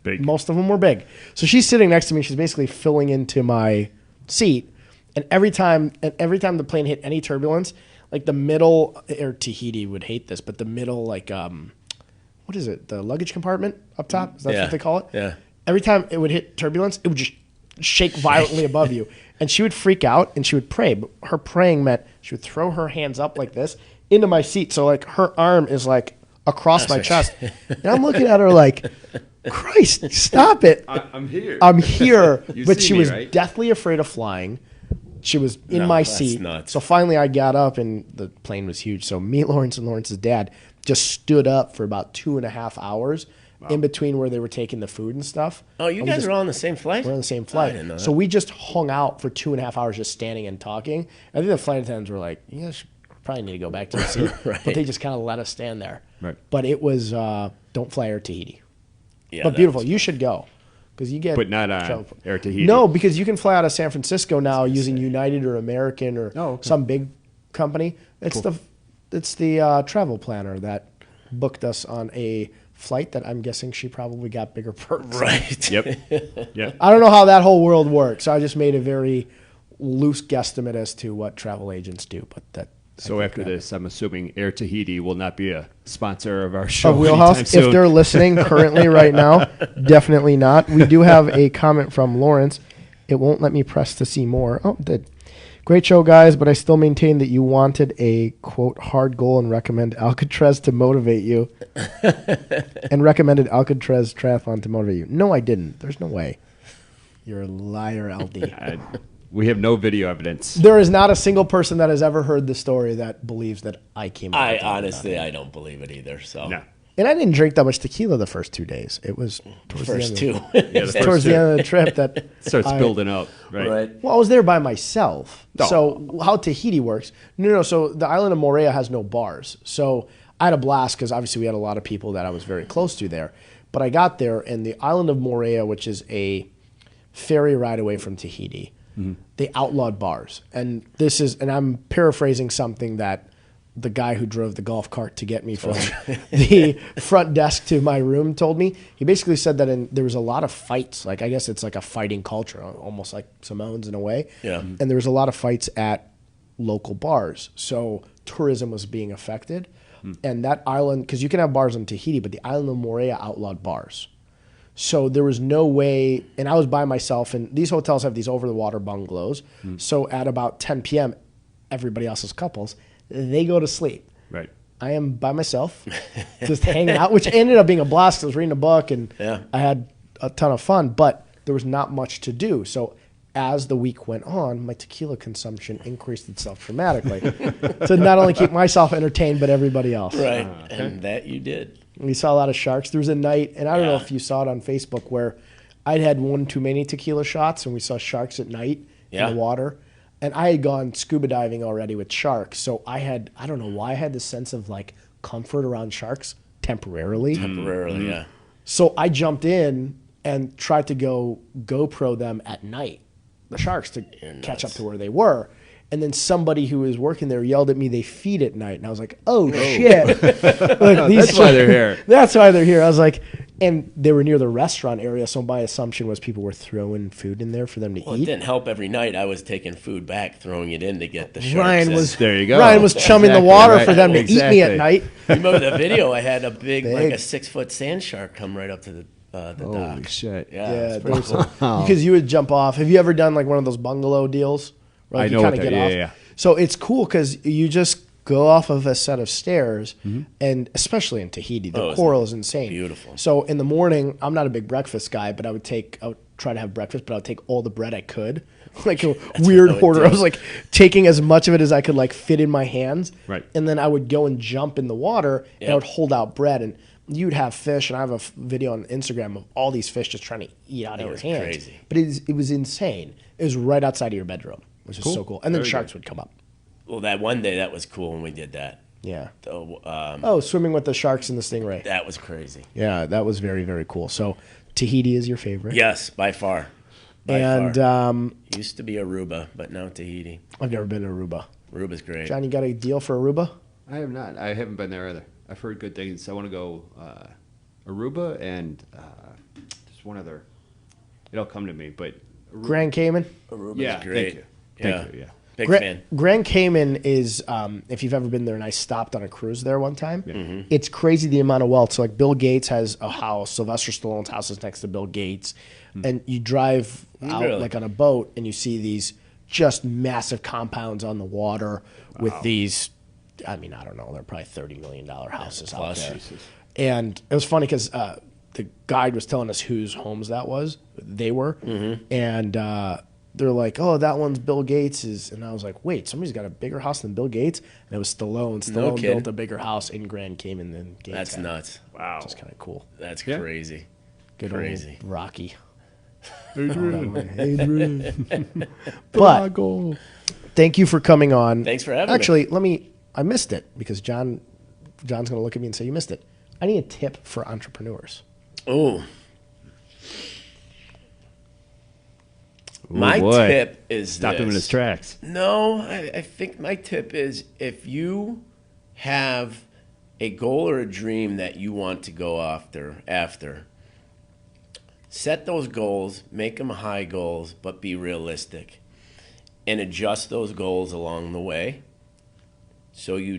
S1: Big.
S2: Most of them were big. So she's sitting next to me. She's basically filling into my seat. And every time the plane hit any turbulence, like the middle, or Tahiti would hate this, but the middle, like, what is it? The luggage compartment up top? Is that what they call it?
S3: Yeah.
S2: Every time it would hit turbulence, it would just shake violently above you. And she would freak out and she would pray. But her praying meant she would throw her hands up like this into my seat. So, like, her arm is, like, across my chest. And I'm looking at her like, Christ, stop it.
S1: I'm here.
S2: I'm here.
S1: You
S2: But
S1: see
S2: she
S1: me,
S2: was
S1: right?
S2: deathly afraid of flying. She was in
S3: No,
S2: my
S3: that's
S2: seat.
S3: nuts.
S2: So finally I got up, and the plane was huge. So me, Lawrence, and Lawrence's dad just stood up for about 2.5 hours in between where they were taking the food and stuff.
S3: Oh, you
S2: And we
S3: guys
S2: just-
S3: are all on the same flight?
S2: We're on the same
S3: I
S2: flight.
S3: didn't know that.
S2: So we just hung out for 2.5 hours just standing and talking. I think the flight attendants were like, you guys should probably need to go back to the seat.
S3: Right.
S2: But they just kind of let us stand there.
S1: Right.
S2: But it was don't fly Air Tahiti.
S3: Yeah,
S2: But
S3: that
S2: beautiful.
S3: was-
S2: You should go. Because you get
S1: But not on Air Tahiti.
S2: No, because you can fly out of San Francisco now using United or American or some big company. It's the travel planner that booked us on a flight that I'm guessing she probably got bigger perks.
S3: Right.
S1: Yep. Yep.
S2: I don't know how that whole world works. I just made a very loose guesstimate as to what travel agents do, but that.
S1: So after this, I'm assuming Air Tahiti will not be a sponsor of our show.
S2: Of WheelHouse,
S1: anytime soon.
S2: if they're listening currently right now, definitely not. We do have a comment from Lawrence. It won't let me press to see more. Oh, it did. Great show, guys, but I still maintain that you wanted a, quote, hard goal and recommend Alcatraz to motivate you. And recommended Alcatraz Triathlon to motivate you. No, I didn't. There's no way. You're a liar, LD.
S1: We have no video evidence.
S2: There is not a single person that has ever heard the story that believes that I came up
S3: I
S2: with that.
S3: honestly, I don't believe it either. So
S1: No.
S2: And I didn't drink that much tequila the first 2 days. It was towards
S3: first
S2: the end
S3: two.
S1: Yeah, the first
S2: towards
S1: two.
S2: the end of the trip that
S1: starts
S2: I-
S1: building up, right?
S3: Right.
S2: Well, I was there by myself.
S1: Oh.
S2: So how Tahiti works? No. So the island of Moorea has no bars. So I had a blast because obviously we had a lot of people that I was very close to there. But I got there, and the island of Moorea, which is a ferry ride away from Tahiti, they outlawed bars. And I'm paraphrasing something that the guy who drove the golf cart to get me from the front desk to my room told me. He basically said that there was a lot of fights. Like, I guess it's like a fighting culture, almost like Samoans in a way.
S3: Yeah.
S2: And there was a lot of fights at local bars. So tourism was being affected. And that island, because you can have bars on Tahiti, but the island of Moorea outlawed bars. So there was no way, and I was by myself, and these hotels have these over-the-water bungalows. So at about 10 p.m., everybody else's couples, they go to sleep.
S1: Right.
S2: I am by myself, just hanging out, which ended up being a blast. I was reading a book, and I had a ton of fun, but there was not much to do. So as the week went on, my tequila consumption increased itself dramatically to not only keep myself entertained, but everybody else.
S3: Right. And that you did.
S2: We saw a lot of sharks. There was a night, and I don't know if you saw it on Facebook, where I'd had one too many tequila shots, and we saw sharks at night in the water. And I had gone scuba diving already with sharks, so I don't know why I had this sense of like comfort around sharks temporarily.
S3: Temporarily, yeah.
S2: So I jumped in and tried to go GoPro them at night, the sharks, to catch up to where they were. And then somebody who was working there yelled at me, they feed at night. And I was like, oh, shit.
S1: That's why they're here.
S2: That's why they're here. I was like, and they were near the restaurant area, so my assumption was people were throwing food in there for them to
S3: Well,
S2: eat.
S3: it didn't help every night. I was taking food back, throwing it in to get the sharks.
S1: There you go.
S2: Ryan was chumming the water for them to eat me at
S1: Exactly.
S2: night.
S3: Remember the video? I had a big, like a 6-foot sand shark come right up to the
S1: Holy
S3: dock.
S1: shit.
S3: Yeah,
S2: Yeah,
S3: it's pretty cool.
S2: because you would jump off. Have you ever done like one of those bungalow deals? Where, like,
S1: I know
S2: you kind
S1: what
S2: of
S1: that-
S2: get
S1: yeah,
S2: off.
S1: yeah.
S2: So it's cool because you just go off of a set of stairs, and especially in Tahiti, the coral is insane.
S3: beautiful.
S2: So in the morning, I'm not a big breakfast guy, but I would try to have breakfast, but I would take all the bread I could, like a weird
S3: what I would
S2: hoarder.
S3: do.
S2: I was like taking as much of it as I could like fit in my hands,
S1: Right.
S2: And then I would go and jump in the water, and I would hold out bread, and you'd have fish, and I have a video on Instagram of all these fish just trying to eat out of your
S3: was
S2: hands.
S3: crazy.
S2: But it was insane. It was right outside of your bedroom, which is so cool. And then
S1: Very
S2: sharks
S1: good.
S2: would come up.
S3: Well, that one day, that was cool when we did that.
S2: Yeah.
S3: So,
S2: Oh, swimming with the sharks and the stingray.
S3: that was crazy.
S2: Yeah, that was very, very cool. So Tahiti is your favorite.
S3: Yes, by far. By
S2: And
S3: far. Used to be Aruba, but now Tahiti.
S2: I've never been to Aruba.
S3: Aruba's great.
S2: John, you got a deal for Aruba?
S1: I have not. I haven't been there either. I've heard good things. I want to go Aruba and just one other. It'll come to me, but
S2: Grand Cayman?
S3: Aruba's
S1: yeah,
S3: great.
S1: thank you. Thank you. Yeah.
S3: Big fan.
S2: Grand Cayman is, if you've ever been there, and I stopped on a cruise there one time, it's crazy the amount of wealth. So, like, Bill Gates has a house. Sylvester Stallone's house is next to Bill Gates. And you drive out,
S3: Really?
S2: like, on a boat, and you see these just massive compounds on the water with these, I mean, I don't know, they're probably $30 million houses out
S3: plus.
S2: there. And it was funny because the guide was telling us whose homes that was. They were. And they're like, oh, that one's Bill Gates's. And I was like, wait, somebody's got a bigger house than Bill Gates? And it was Stallone. Stallone
S3: kidding.
S2: built a bigger house in Grand Cayman than Gates
S3: That's
S2: had.
S3: nuts.
S1: Wow.
S2: Which is kind of cool.
S3: That's
S1: Yeah.
S3: crazy.
S2: Good
S3: Crazy.
S2: old Rocky.
S1: Adrian.
S2: But thank you for coming on.
S3: Thanks for having me.
S2: Actually, I missed it because John's going to look at me and say, you missed it. I need a tip for entrepreneurs.
S3: Oh. My
S1: boy.
S3: tip is
S1: Stop him in his tracks.
S3: No, I think my tip is if you have a goal or a dream that you want to go after, set those goals, make them high goals, but be realistic, and adjust those goals along the way. So you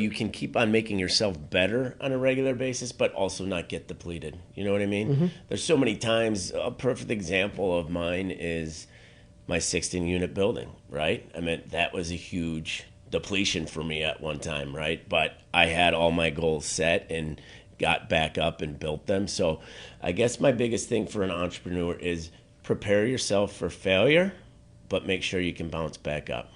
S3: can keep on making yourself better on a regular basis, but also not get depleted. You know what I mean? There's so many times, a perfect example of mine is my 16-unit building, right? I mean, that was a huge depletion for me at one time, right? But I had all my goals set and got back up and built them. So I guess my biggest thing for an entrepreneur is prepare yourself for failure, but make sure you can bounce back up.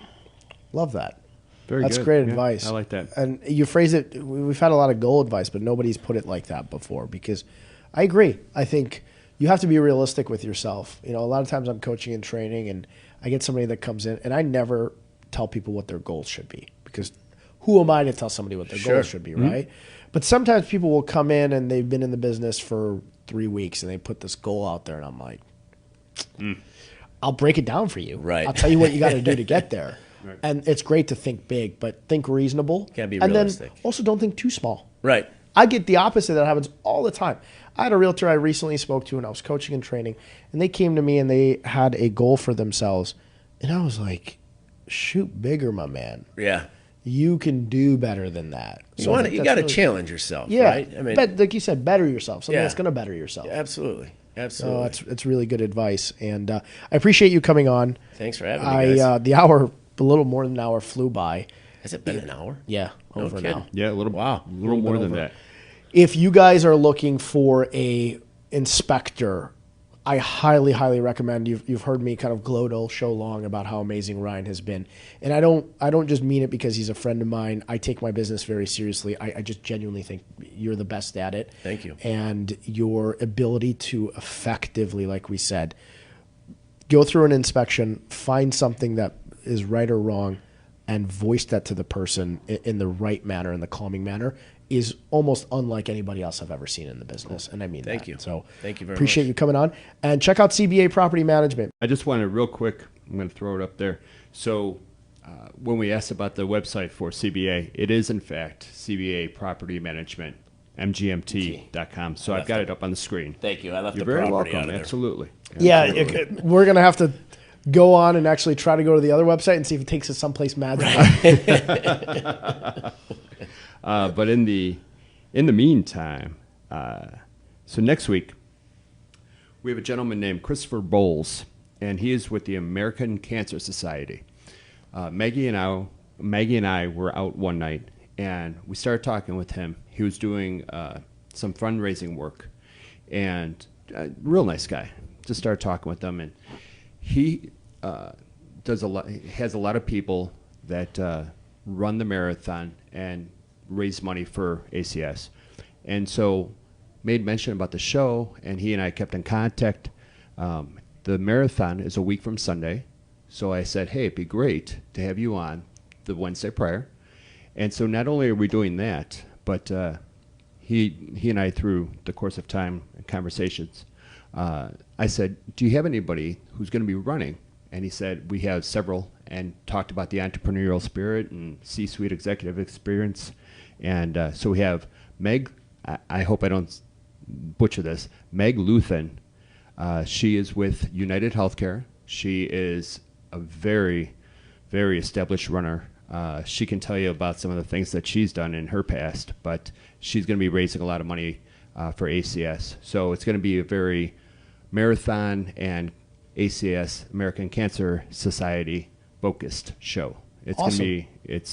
S2: Love that.
S1: Very
S2: That's
S1: good.
S2: great
S1: Yeah,
S2: advice.
S1: I like that.
S2: And you phrase it, we've had a lot of goal advice, but nobody's put it like that before because I agree. I think you have to be realistic with yourself. You know, a lot of times I'm coaching and training and I get somebody that comes in and I never tell people what their goals should be because who am I to tell somebody what their goals should be, right? But sometimes people will come in and they've been in the business for 3 weeks and they put this goal out there and I'm like, I'll break it down for you.
S3: Right.
S2: I'll tell you what you got to do to get there.
S1: Right.
S2: And it's great to think big, but think reasonable.
S3: Can't be
S2: and
S3: realistic.
S2: then also don't think too small.
S3: Right.
S2: I get the opposite that happens all the time. I had a realtor I recently spoke to and I was coaching and training, and they came to me and they had a goal for themselves. And I was like, shoot bigger, my man.
S3: Yeah.
S2: you can do better than that.
S3: You
S2: So I
S3: want
S2: think
S3: you
S2: that's
S3: got to
S2: really-
S3: challenge yourself,
S2: Yeah,
S3: right? I mean,
S2: like you said, better yourself. Something
S3: Yeah.
S2: that's going to better yourself.
S3: absolutely,
S2: So
S3: absolutely.
S2: it's really good advice, and I appreciate you coming on.
S3: Thanks for having me, guys.
S2: The hour, a little more than an hour, flew by.
S3: Has it been an hour?
S2: Yeah,
S3: No
S2: over
S3: kidding.
S2: now.
S1: Yeah, a little.
S3: Wow.
S1: A little more than that.
S2: If you guys are looking for a inspector, I highly, highly recommend. You've heard me kind of gloat all show long about how amazing Ryan has been, and I don't just mean it because he's a friend of mine. I take my business very seriously. I just genuinely think you're the best at it.
S3: Thank you.
S2: And your ability to effectively, like we said, go through an inspection, find something that is right or wrong, and voice that to the person in the right manner, in the calming manner, is almost unlike anybody else I've ever seen in the business. And I mean
S3: Thank
S2: that.
S3: you.
S2: So
S3: Thank you very
S2: appreciate
S3: much.
S2: you coming on. And check out CBA Property Management.
S1: I just wanted real quick. I'm going to throw it up there. So when we asked about the website for CBA, it is in fact CBA Property Management, mgmt.com. So I've got it up on the screen.
S3: Thank you. I left
S1: You're
S3: the
S1: very
S3: property
S1: welcome.
S3: out of there.
S1: Absolutely.
S2: Yeah,
S1: Absolutely.
S2: we're going to have to go on and actually try to go to the other website and see if it takes us someplace magical.
S1: But in the meantime, so next week we have a gentleman named Christopher Bowles, and he is with the American Cancer Society. Maggie and I were out one night, and we started talking with him. He was doing some fundraising work, and real nice guy. Just started talking with them, and he has a lot of people that run the marathon and raise money for ACS. And so made mention about the show, and he and I kept in contact. The marathon is a week from Sunday, so I said, hey, it'd be great to have you on the Wednesday prior. And so not only are we doing that, but he and I, through the course of time and conversations, I said, do you have anybody who's going to be running? And he said, we have several, and talked about the entrepreneurial spirit and C-suite executive experience. And so we have Meg, I hope I don't butcher this, Meg Luthen. She is with United Healthcare. She is a very, very established runner. She can tell you about some of the things that she's done in her past, but she's going to be raising a lot of money for ACS. So it's going to be a very marathon and ACS, American Cancer Society, focused show. It's
S2: Awesome.
S1: going to be,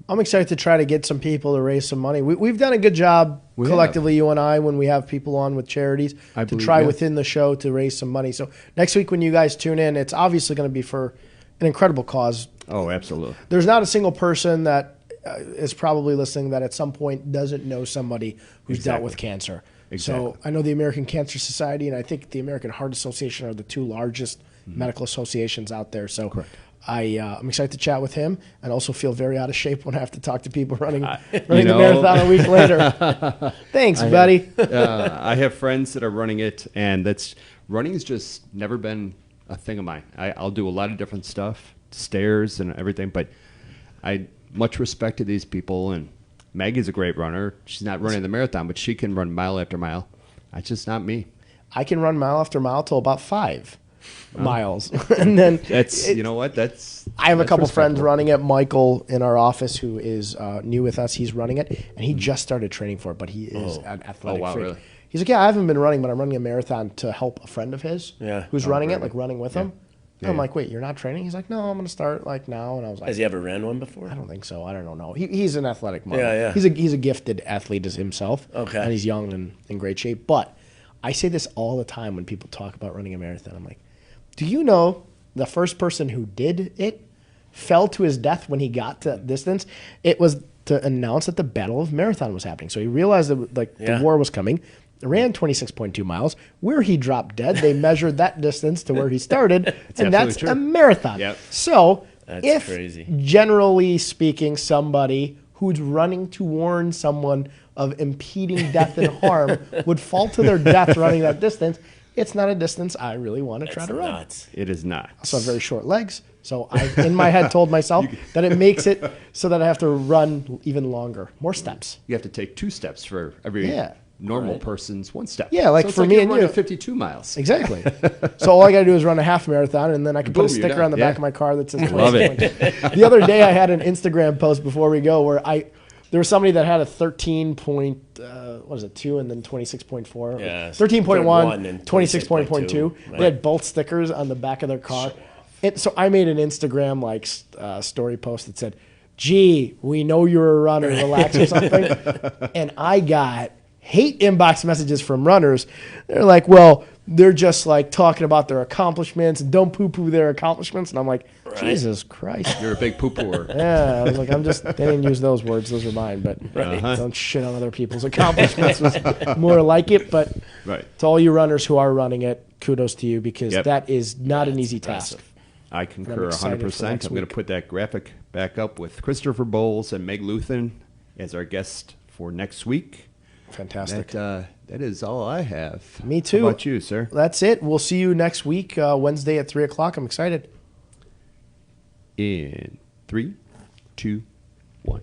S2: I'm excited to try to get some people to raise some money. We've done a good job
S1: We
S2: collectively, you and I, when we have people on with charities
S1: I
S2: to
S1: believe,
S2: try
S1: yeah.
S2: within the show to raise some money. So next week when you guys tune in, it's obviously going to be for an incredible cause.
S1: oh, absolutely.
S2: There's not a single person that is probably listening that at some point doesn't know somebody who's dealt
S1: Exactly.
S2: with cancer.
S1: Exactly.
S2: So I know the American Cancer Society and I think the American Heart Association are the two largest medical associations out there. So
S1: Correct.
S2: I'm excited to chat with him, and also feel very out of shape when I have to talk to people running
S1: know-
S2: the marathon a week later. Thanks, buddy.
S1: I have friends that are running it, and running's just never been a thing of mine. I'll do a lot of different stuff, stairs and everything, but I much respect to these people. And Maggie's a great runner. She's not running the marathon, but she can run mile after mile. That's just not me.
S2: I can run mile after mile till about 5 miles, and then
S1: You know what?
S2: I have a
S1: that's
S2: couple friends
S1: respectable.
S2: running it. Michael in our office, who is new with us, he's running it, and he just started training for it, but he is an athletic
S1: Oh, wow,
S2: freak.
S1: really?
S2: He's like, yeah, I haven't been running, but I'm running a marathon to help a friend of his
S3: Yeah.
S2: who's
S1: Oh,
S2: running it,
S1: really?
S2: like running with him.
S1: Yeah,
S2: I'm
S1: yeah.
S2: like, wait, you're not training? He's like, no, I'm going to start like now. And I was like,
S3: Has he ever ran one before?
S2: I don't think so. I don't know. He's an athletic model.
S3: Yeah, yeah.
S2: He's a gifted athlete as himself.
S3: Okay.
S2: And he's young and in great shape. But I say this all the time when people talk about running a marathon. I'm like, do you know the first person who did it fell to his death when he got to that distance? It was to announce that the Battle of Marathon was happening. So he realized that
S3: Yeah.
S2: the war was coming. Ran 26.2 miles. Where he dropped dead, they measured that distance to where he started, and that's
S1: absolutely
S2: a
S1: true.
S2: marathon.
S1: Yep.
S2: So
S3: That's
S2: if,
S3: crazy.
S2: generally speaking, somebody who's running to warn someone of impeding death and harm would fall to their death running that distance, it's not a distance I really want to try
S3: That's
S2: to run.
S3: nuts.
S1: It is not.
S2: So I have very short legs. So I, in my head, told myself that it makes it so that I have to run even longer, more steps.
S1: You have to take 2 steps for every
S2: Yeah.
S1: normal person's one step.
S2: Yeah, like
S1: so it's
S2: for me
S1: you're
S2: and
S1: running
S2: you.
S1: 52 miles.
S2: Exactly. So all I got to do is run a half marathon, and then I can put a
S1: Boom, you're
S2: sticker
S1: done.
S2: on the
S1: Yeah.
S2: back of my car that says
S1: Love it.
S2: 26.2. The other day I had an Instagram post before we go where there was somebody that had a 13.2 and then 26.4.
S3: Yeah,
S2: 13.1
S3: and
S2: 26.2.
S3: Right.
S2: They had both stickers on the back of their car. So I made an Instagram story post that said, "Gee, we know you're a runner, relax," or something. And I got hate inbox messages from runners. They're like, "Well, they're just like talking about their accomplishments and don't poo-poo their accomplishments." And I'm like, Jesus Christ.
S1: You're a big poo-pooer.
S2: Yeah, I was like, they didn't use those words. Those are mine. But don't shit on other people's accomplishments was more like it. But
S1: Right.
S2: to all you runners who are running it, kudos to you because
S1: Yep.
S2: that is not an easy task.
S1: I concur
S2: excited for
S1: 100%.
S2: next
S1: I'm going to
S2: week.
S1: put that graphic back up with Christopher Bowles and Meg Luthen as our guest for next week.
S2: Fantastic.
S1: That is all I have.
S2: Me too.
S1: How about you, sir?
S2: That's it. We'll see you next week, Wednesday at 3 o'clock. I'm excited.
S1: In 3, 2, 1.